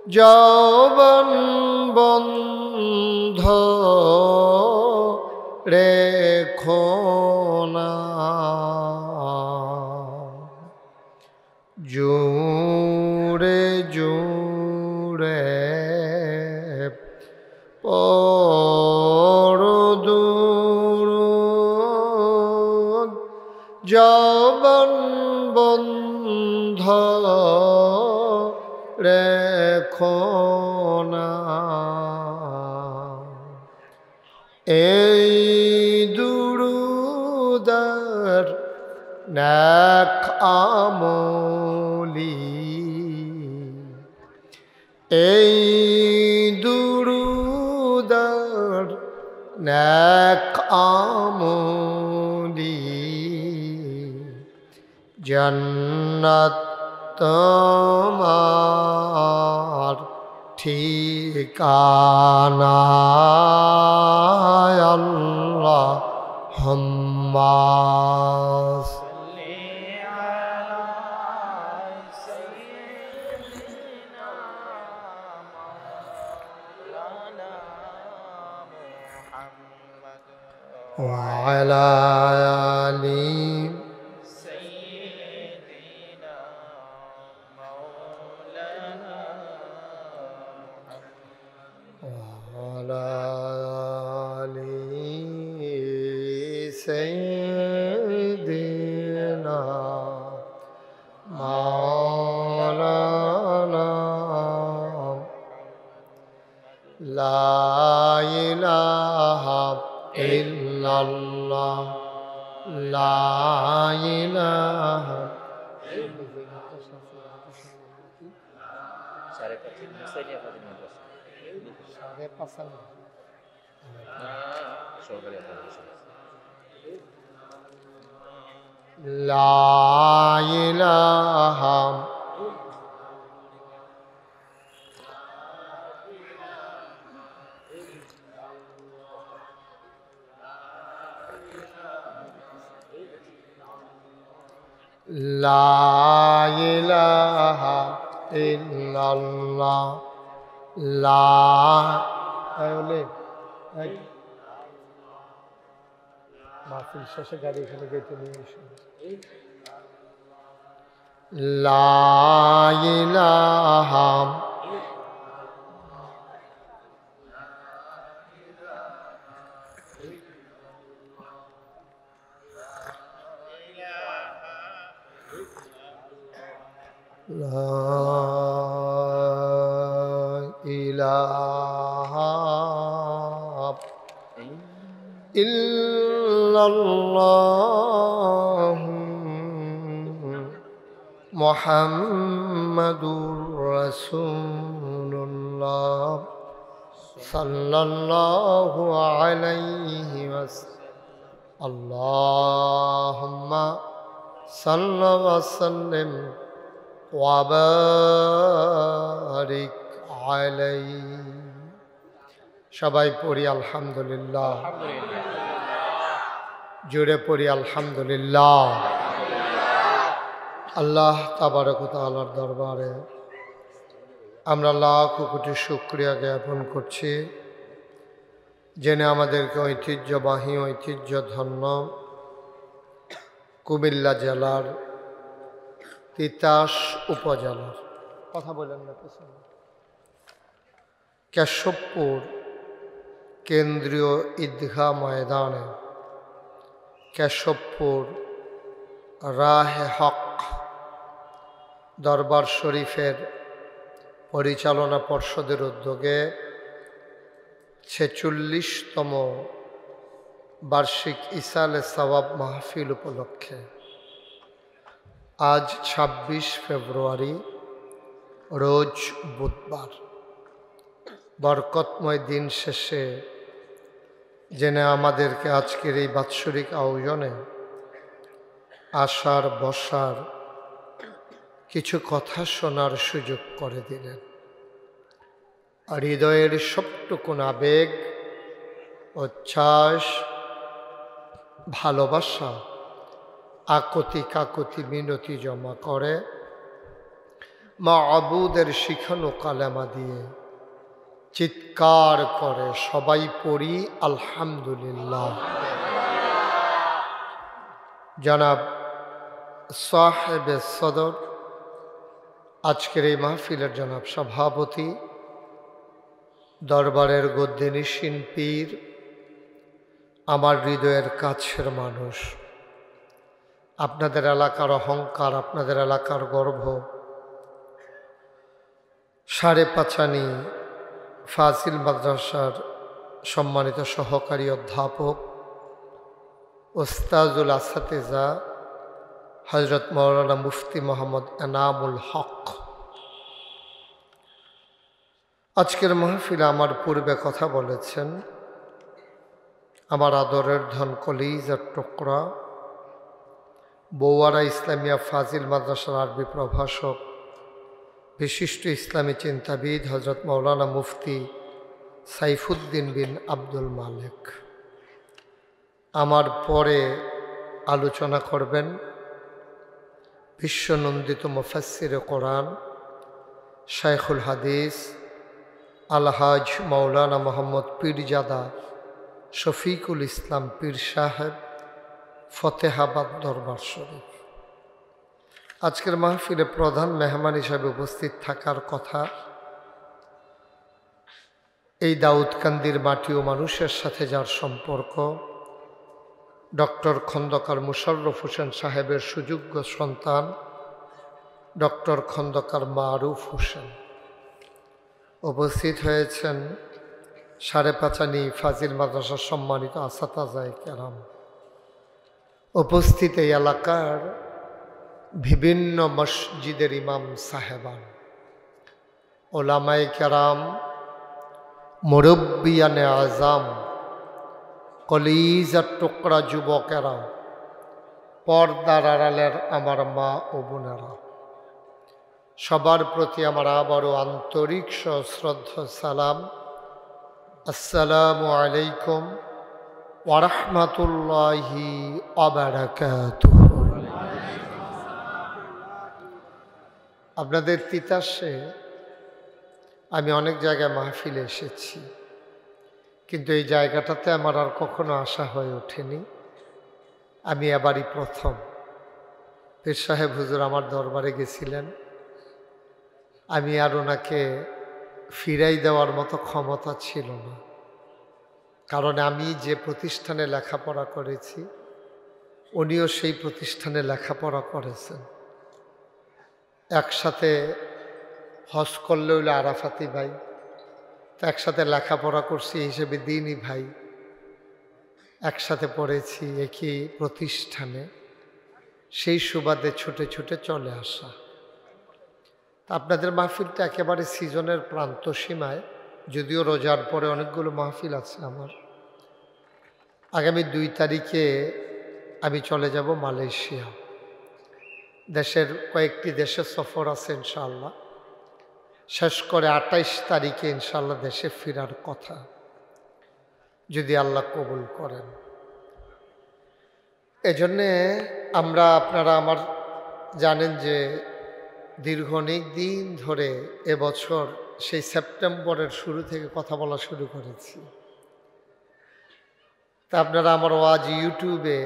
যৌবন বন্ধ রেখো না জোরে জোরে পড়ুন যৌবন বন্ধ রেখো না এই দুরুদার নেক আমলি এই দুরুদার নেক আমলি জান্নাত তোমার ঠিকানা আল্লাহুম্মা وعلى آل سيدنا مولانا وعلى آل سيدنا مولانا لا إله إلا الله لا إله لا إله لا إله إلا الله لا মাহফিল শেষে গাড়ি এখানে গেতে নিয়ে এসে লা ইলাহা ইল্লাল্লাহ মুহাম্মাদুর রাসূলুল্লাহ সাল্লাল্লাহু আলাইহি ওয়াসাল্লাম আল্লাহুম্মা সাল্লি ওয়া সাল্লিম ওয়া বারিক আলাইহি সবাই পড়ি আলহামদুলিল্লাহ জোরে পড়ি আলহামদুলিল্লাহ আল্লাহ তাবারক ওয়া তাআলার দরবারে আমরা লাখ কোটি শুকরিয়া জ্ঞাপন করছি জেনে আমাদেরকে ঐতিহ্যবাহী ঐতিহ্যধন্য কুমিল্লা জেলার তিতাস উপজেলার কথা বলেন না কেশবপুর কেন্দ্রীয় ঈদগাহ ময়দানে কেশবপুর রাহে হক দরবার শরীফের পরিচালনা পর্ষদের উদ্যোগে ৪৬তম বার্ষিক ইসালে সওয়াব মাহফিল উপলক্ষে আজ ২৬ ফেব্রুয়ারি রোজ বুধবার বরকতময় দিন শেষে জেনে আমাদেরকে আজকের এই বাৎসরিক আয়োজনে আসার বসার কিছু কথা শোনার সুযোগ করে দিলেন। হৃদয়ের সবটুকুন আবেগ, উচ্ছ্বাস, ভালোবাসা, আকুতি কাকুতি মিনতি জমা করে মাবুদের শিখানো কালেমা দিয়ে চিৎকার করে সবাই পড়ি আলহামদুলিল্লাহ। জনাব সাহেবে সদর, আজকের এই মাহফিলের জনাব সভাপতি, দরবারের গদ্দিনিশীন পীর, আমার হৃদয়ের কাছের মানুষ, আপনাদের এলাকার অহংকার, আপনাদের এলাকার গর্ব, সাড়ে পাঁচানি ফাজিল মাদ্রাসার সম্মানিত সহকারী অধ্যাপক ওস্তাজুল আসাতেজা হযরত মাওলানা মুফতি মোহাম্মদ এনামুল হক, আজকের মাহফিলে আমার পূর্বে কথা বলেছেন আমার আদরের ধন কলিজার টুকরা বৌয়ারা ইসলামিয়া ফাজিল মাদ্রাসার আরবি প্রভাষক, বিশিষ্ট ইসলামী চিন্তাবিদ হযরত মাওলানা মুফতি সাইফুদ্দিন বিন আব্দুল মালেক। আমার পরে আলোচনা করবেন বিশ্বনন্দিত মুফাসসিরে কোরআন শাইখুল হাদিস আলহাজ মাওলানা মোহাম্মদ পীরজাদা শফিকুল ইসলাম পীর সাহেব, ফতেহাবাদ দরবার শরীফ। আজকের মাহফিলে প্রধান মেহমান হিসাবে উপস্থিত থাকার কথা এই দাউদকান্দির মাটি ও মানুষের সাথে যার সম্পর্ক, ডক্টর খন্দকার মুশাররফ হোসেন সাহেবের সুযোগ্য সন্তান ডক্টর খন্দকার মারুফ হোসেন। উপস্থিত হয়েছেন সাড়ে পাঁচানি ফাজিল মাদ্রাসার সম্মানিত আসাতাজায়ে কেরাম, উপস্থিত এই এলাকার বিভিন্ন মসজিদের ইমাম সাহেবান, ওলামায়ে কেরাম, মুরব্বিয়ানে আজাম, কলিজার টুকরা যুবকেরা, পর্দার আড়ালের আমার মা ও বোনেরা, সবার প্রতি আমার আবারও আন্তরিক সশ্রদ্ধ সালাম। আসসালামু আলাইকুম ওয়া রাহমাতুল্লাহি ওয়া বারাকাতুহু। আপনাদের তিতাসে আমি অনেক জায়গায় মাহফিলে এসেছি, কিন্তু এই জায়গাটাতে আমার আর কখনো আসা হয়ে ওঠেনি। আমি এবারই প্রথম। পীর সাহেব হুজুর আমার দরবারে গেছিলেন, আমি আর ওনাকে ফিরাই দেওয়ার মতো ক্ষমতা ছিল না, কারণ আমি যে প্রতিষ্ঠানে লেখাপড়া করেছি উনিও সেই প্রতিষ্ঠানে লেখাপড়া করেছেন। একসাথে হজ করলে হইল আরাফাতি ভাই, তো একসাথে লেখাপড়া করছি হিসেবে দিনই ভাই, একসাথে পড়েছি একই প্রতিষ্ঠানে, সেই সুবাদে ছুটে ছুটে চলে আসা। আপনাদের মাহফিলটা একেবারে সিজনের প্রান্ত সীমায়, যদিও রোজার পরে অনেকগুলো মাহফিল আছে আমার। আগামী ২ তারিখে আমি চলে যাব মালয়েশিয়া, দেশের কয়েকটি দেশে সফর আছে ইনশাআল্লাহ। শেষ করে ২৮ তারিখে ইনশাআল্লাহ দেশে ফেরার কথা, যদি আল্লাহ কবুল করেন। এজন্যে আপনারা আমার জানেন যে দীর্ঘ অনেক দিন ধরে এবছর সেই সেপ্টেম্বরের শুরু থেকে কথা বলা শুরু করেছি। তা আপনারা আমার ওয়াজ ইউটিউবে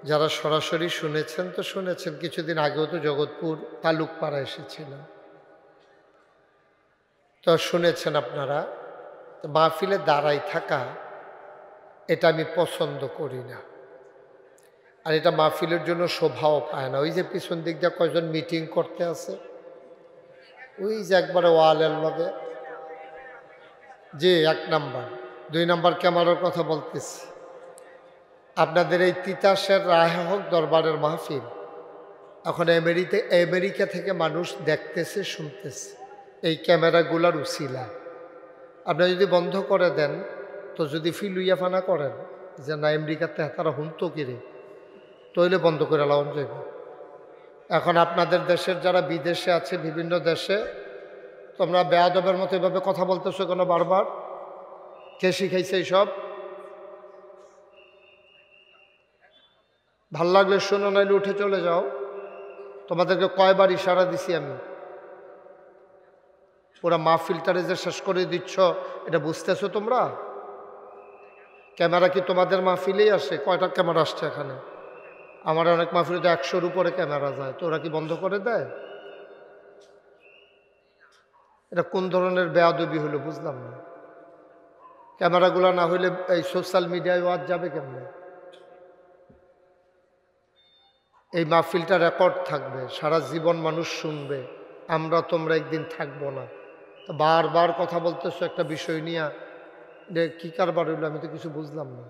যারা সরাসরি শুনেছেন তো শুনেছেন, কিছুদিন আগেও তো জগৎপুর তালুকপাড়া এসেছিলাম, তো শুনেছেন আপনারা। মাহফিলে দাঁড়াই থাকা এটা আমি পছন্দ করি না, আর এটা মাহফিলের জন্য শোভাও পায় না। ওই যে পিছন দিক দিয়ে কয়জন মিটিং করতে আছে, ওই যে একবারে ওয়ালের লগে। জি, 1 নাম্বার 2 নাম্বার ক্যামেরার কথা বলতেছি। আপনাদের এই তিতাসের রায়হক দরবারের মাহফিল এখন আমেরিকা থেকে মানুষ দেখতেছে, শুনতেছে এই ক্যামেরাগুলার উসিলা। আপনি যদি বন্ধ করে দেন, তো যদি ফিলুইয়া ফানা করেন যে না আমেরিকাতে তারা হুনতো কিরে, তৈলে বন্ধ করে লাউন যাইব। এখন আপনাদের দেশের যারা বিদেশে আছে, বিভিন্ন দেশে, তোমরা বেয়াদবের মতো এভাবে কথা বলতেছো কেন বারবার? কে শিখাইছে এইসব? ভাল লাগলে শোনো, নাইলে উঠে চলে যাও। তোমাদেরকে কয়বার ইশারা দিছি আমি? পুরা মাহফিলটারে যে শেষ করে দিচ্ছ, এটা বুঝতেছো তোমরা? ক্যামেরা কি তোমাদের মাহফিলেই আসে? কয়টা ক্যামেরা আসছে এখানে? আমার অনেক মাহফিলে তো 100-র উপরে ক্যামেরা যায়, তো ওরা কি বন্ধ করে দেয়? এটা কোন ধরনের বেয়াদবি হলো বুঝলাম না। ক্যামেরাগুলো না হইলে এই সোশ্যাল মিডিয়ায় ওয়াজ যাবে কেমনে? এই মাহফিলটা রেকর্ড থাকবে, সারা জীবন মানুষ শুনবে। আমরা তোমরা একদিন থাকবো না। তো বারবার কথা বলতেছো একটা বিষয় নিয়ে, যে কী কারবার হইলো আমি তো কিছু বুঝলাম না।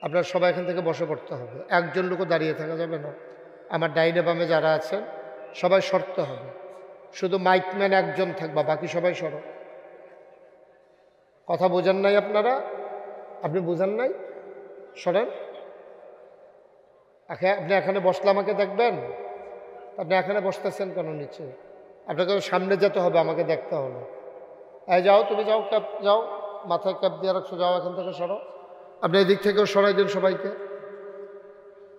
আপনারা সবাই এখান থেকে বসে পড়তে হবে, একজন লোকও দাঁড়িয়ে থাকা যাবে না। আমার ডাইনে বামে যারা আছেন সবাই সরতে হবে, শুধু মাইকম্যান একজন থাকবা, বাকি সবাই সরো। কথা বোঝেন নাই আপনারা? আপনি বোঝেন নাই? সরেন। আপনি এখানে বসলে আমাকে দেখবেন? আপনি এখানে বসতেছেন কেন নিচে? আপনাকে সামনে যেতে হবে, আমাকে দেখতে হবে। এই যাও, তুমি যাও, ক্যাপ যাও, মাথায় ক্যাপ দিয়ে রাখছো, যাও এখান থেকে সরো। আপনি এদিক থেকেও সরাই দেন সবাইকে,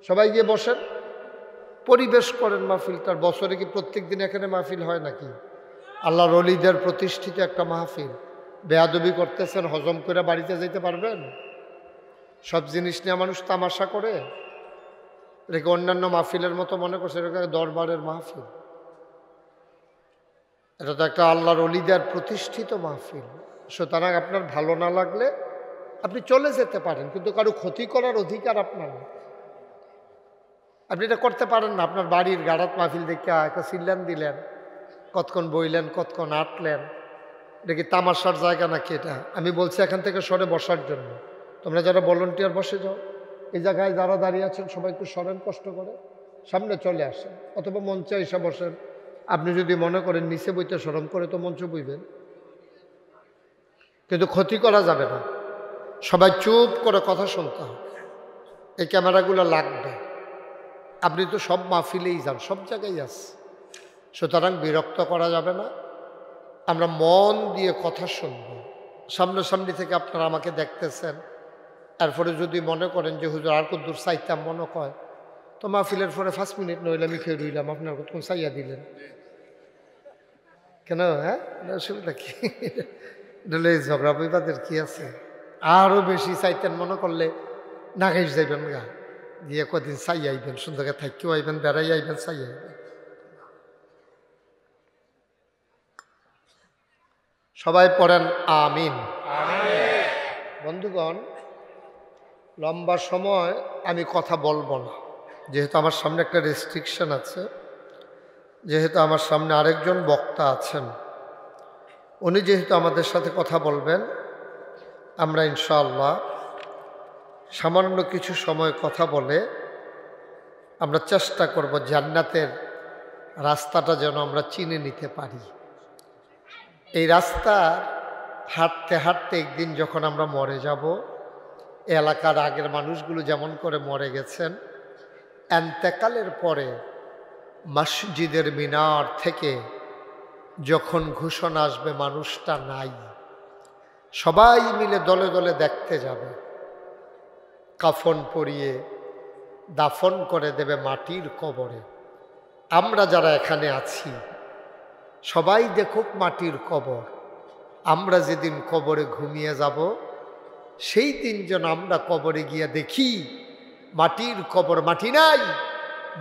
সবাই গিয়ে বসেন, পরিবেশ করেন মাহফিলটার। বছরে কি প্রত্যেক দিন এখানে মাহফিল হয় নাকি? আল্লাহর ওলিদের প্রতিষ্ঠিত একটা মাহফিল। বেয়াদবি করতেছেন, হজম করে বাড়িতে যেতে পারবেন? সব জিনিস নিয়ে মানুষ তামাশা করে, এটাকে অন্যান্য মাহফিলের মতো মনে করছে, এটাকে দরবারের মাহফিল। এটা তো একটা আল্লাহর ওলিদের প্রতিষ্ঠিত মাহফিল। সুতরাং আপনার ভালো না লাগলে আপনি চলে যেতে পারেন, কিন্তু কারো ক্ষতি করার অধিকার আপনার না। আপনি এটা করতে পারেন না। আপনার বাড়ির গাড়াত মাহফিল দেখে একটা সিল্লান দিলেন, কতক্ষণ বইলেন, কতক্ষণ আটলেন, এটা কি তামাশার জায়গা নাকি? এটা আমি বলছি এখান থেকে সরে বসার জন্য। তোমরা যারা ভলান্টিয়ার বসে যাও, এই জায়গায় যারা দাঁড়িয়ে আছেন সবাই একটু সরেন, কষ্ট করে সামনে চলে আসেন, অথবা মঞ্চে এসে বসেন। আপনি যদি মনে করেন নিচে বইতে শরম করে, তো মঞ্চে বইবেন, কিন্তু ক্ষতি করা যাবে না। সবাই চুপ করে কথা শুনতে হবে। এই ক্যামেরাগুলো লাগবে। আপনি তো সব মাহফিলেই যান, সব জায়গায় আছে, সুতরাং বিরক্ত করা যাবে না। আমরা মন দিয়ে কথা শুনব। সামনাসামনি থেকে আপনারা আমাকে দেখতেছেন, এরপরে যদি মনে করেন যে হুজুর আর কত দূর চাইতাম মনে কয়, তো মাহফিলের পরে 5 মিনিট নইলে আমি খেয়ে রইলাম, আপনার কতক্ষণ চাইয়া দিলেন কেন? হ্যাঁ, অসুবিধা কি? ঝগড়া বিবাদের কি আছে? আরও বেশি চাইতেন মনে করলে নাগাইশ যাইবেন গা, গিয়ে কদিন চাই আইবেন, সুন্দর থাকিও আইবেন, বেড়াই আইবেন, চাই আইবেন। সবাই পড়েন আমিন। বন্ধুগণ, লম্বা সময় আমি কথা বলবো না, যেহেতু আমার সামনে একটা রেস্ট্রিকশন আছে, যেহেতু আমার সামনে আরেকজন বক্তা আছেন, উনি যেহেতু আমাদের সাথে কথা বলবেন, আমরা ইনশাআল্লাহ সামান্য কিছু সময় কথা বলে আমরা চেষ্টা করব জান্নাতের রাস্তাটা যেন আমরা চিনে নিতে পারি। এই রাস্তা হাঁটতে হাঁটতে একদিন যখন আমরা মরে যাব, এলাকার আগের মানুষগুলো যেমন করে মরে গেছেন, এন্তেকালের পরে মসজিদের মিনার থেকে যখন ঘোষণা আসবে মানুষটা নাই, সবাই মিলে দলে দলে দেখতে যাবে, কাফন পরিয়ে দাফন করে দেবে মাটির কবরে। আমরা যারা এখানে আছি সবাই দেখুক মাটির কবর। আমরা যেদিন কবরে ঘুমিয়ে যাব, সেই দিন যেন আমরা কবরে গিয়ে দেখি মাটির কবর মাটি নাই,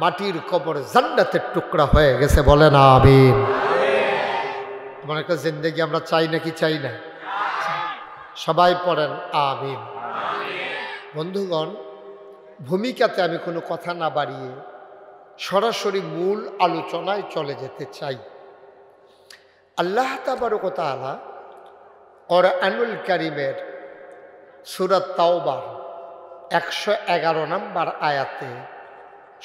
মাটির কবর জান্নাতের টুকরা হয়ে গেছে। বলেন আমিন। আমার একটা জিন্দেগি আমরা চাই নাকি চাই না? সবাই পড়েন আমিন। বন্ধুগণ, ভূমিকাতে আমি কোনো কথা না বাড়িয়ে সরাসরি মূল আলোচনায় চলে যেতে চাই। আল্লাহ তাবারক ওয়া তাআলা কোরআনুল কারীমের সূরা তাওবার 111 নম্বর আয়াতে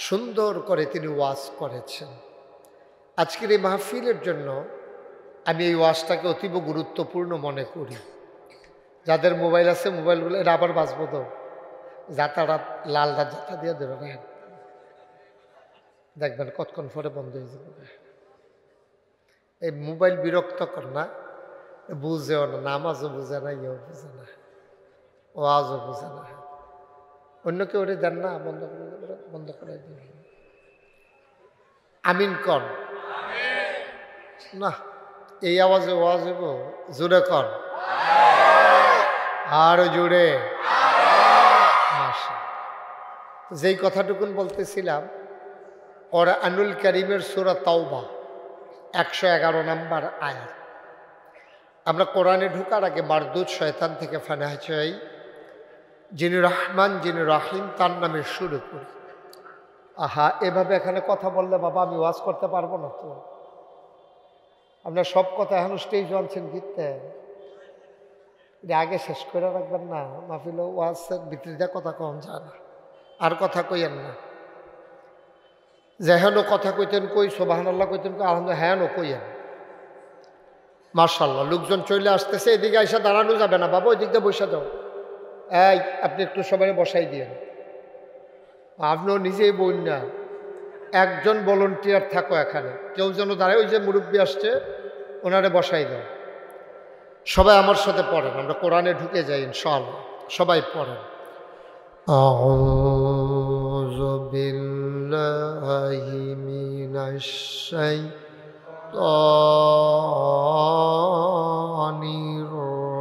সুন্দর করে তিনি ওয়াজ করেছেন। আজকের এই মাহফিলের জন্য আমি এই ওয়াজটাকে অতীব গুরুত্বপূর্ণ মনে করি। যাদের মোবাইল আছে মোবাইলগুলো এটা আবার বাঁচবো তো, যাতাটা লাল যাতা দিয়ে দেবেন, দেখবেন কতক্ষণ পরে বন্ধ হয়ে যাবে। এই মোবাইল বিরক্ত কর না, বুঝেও না, নামাজও বুঝে না, ইয়েও বুঝে না, ওয়াজও বুঝে না। অন্য কেউ ওরে দেন না, বন্ধ করে দিন। আমিন কর না, এই আওয়াজে ওয়াজ হইব, জোরে কর, আর জোরে। যেই কথাটুকুন বলতেছিলাম, কোরআনুল কারীমের সূরা তাওবা 111 নম্বর আয়াত। আমরা কোরআনে ঢোকার আগে মারদুদ শয়তান থেকে ফানাহ চাই, যিনি রহমান যিনি রাহিম তার নামে শুরু করি। আহা, এভাবে এখানে কথা বললে বাবা আমি ওয়াজ করতে পারবো না তো। আপনার সব কথা এখন স্টেজ আনছেন গীতে, এটা আগে শেষ করে রাখবেন না। মাহফিল ওয়াজের ভিতরে কথা কম যায় না, আর কথা কইয়েন না। যেহেন কথা কইতেন কই, সুবহানাল্লাহ কইতেন কই, আলহামদুলিল্লাহ হ্যাঁ কইয়েন। মাশাআল্লাহ, লোকজন চলে আসতেছে, এদিকে এসে দাঁড়ানো যাবে না বাবা, ওই দিক দিয়ে বসে যাও। এই আপনি একটু সবাই বসাই দিয়েন, আপনিও নিজেই বইন না, একজন ভলান্টিয়ার থাকো এখানে, কেউ যেন দাঁড়ায়। ওই যে মুরব্বী আসছে ওনারে বসাই দাও। সবাই আমার সাথে পড়েন, আমরা কোরআনে ঢুকে যাই ইনশাআল্লাহ। সবাই পড়েন। আউযু বিল্লাহি মিনাশ শাইতানির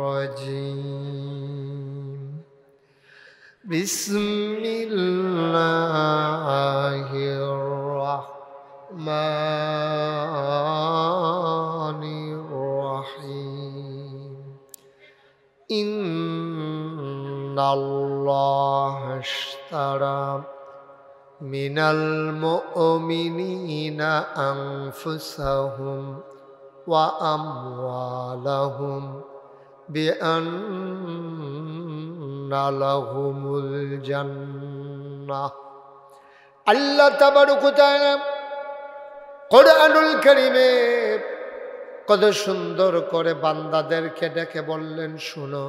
রাজীম। বিসমিল্লাহির রাহমানির রাহিম। ইন্নাল্লাহা আশতারা মিনাল মুমিনিনা আনফুসাহুম ওয়া আমওয়ালাহুম বিআন্না লাহুমুল জান্নাহ। আল্লাহ তাবারক ওয়া তাআলা কোরআনুল কারীমে কত সুন্দর করে বান্দাদেরকে ডেকে বললেন, শুনো,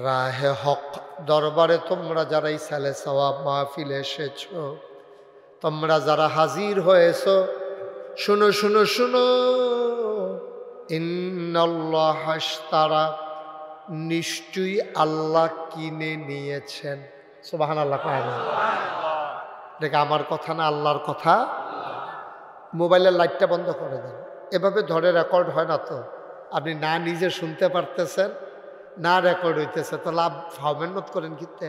রাহে হক দরবারে তোমরা যারা ইসালে সওয়াব মাহফিলে এসেছ, তোমরা যারা হাজির হয়েছ, শুনো শুনো শুনো, ইন্নাল্লাহা আশতারা, নিশ্চয়ই আল্লাহ কিনে নিয়েছেন। সুবহানাল্লাহ কয় না? দেখে আমার কথা না, আল্লাহর কথা। মোবাইলের লাইটটা বন্ধ করে দেন, এভাবে ধরে রেকর্ড হয় না তো। আপনি না নিজে শুনতে পারতেছেন, না রেকর্ড হইতেছে, তো লাভ মেহনত করেন কিতে।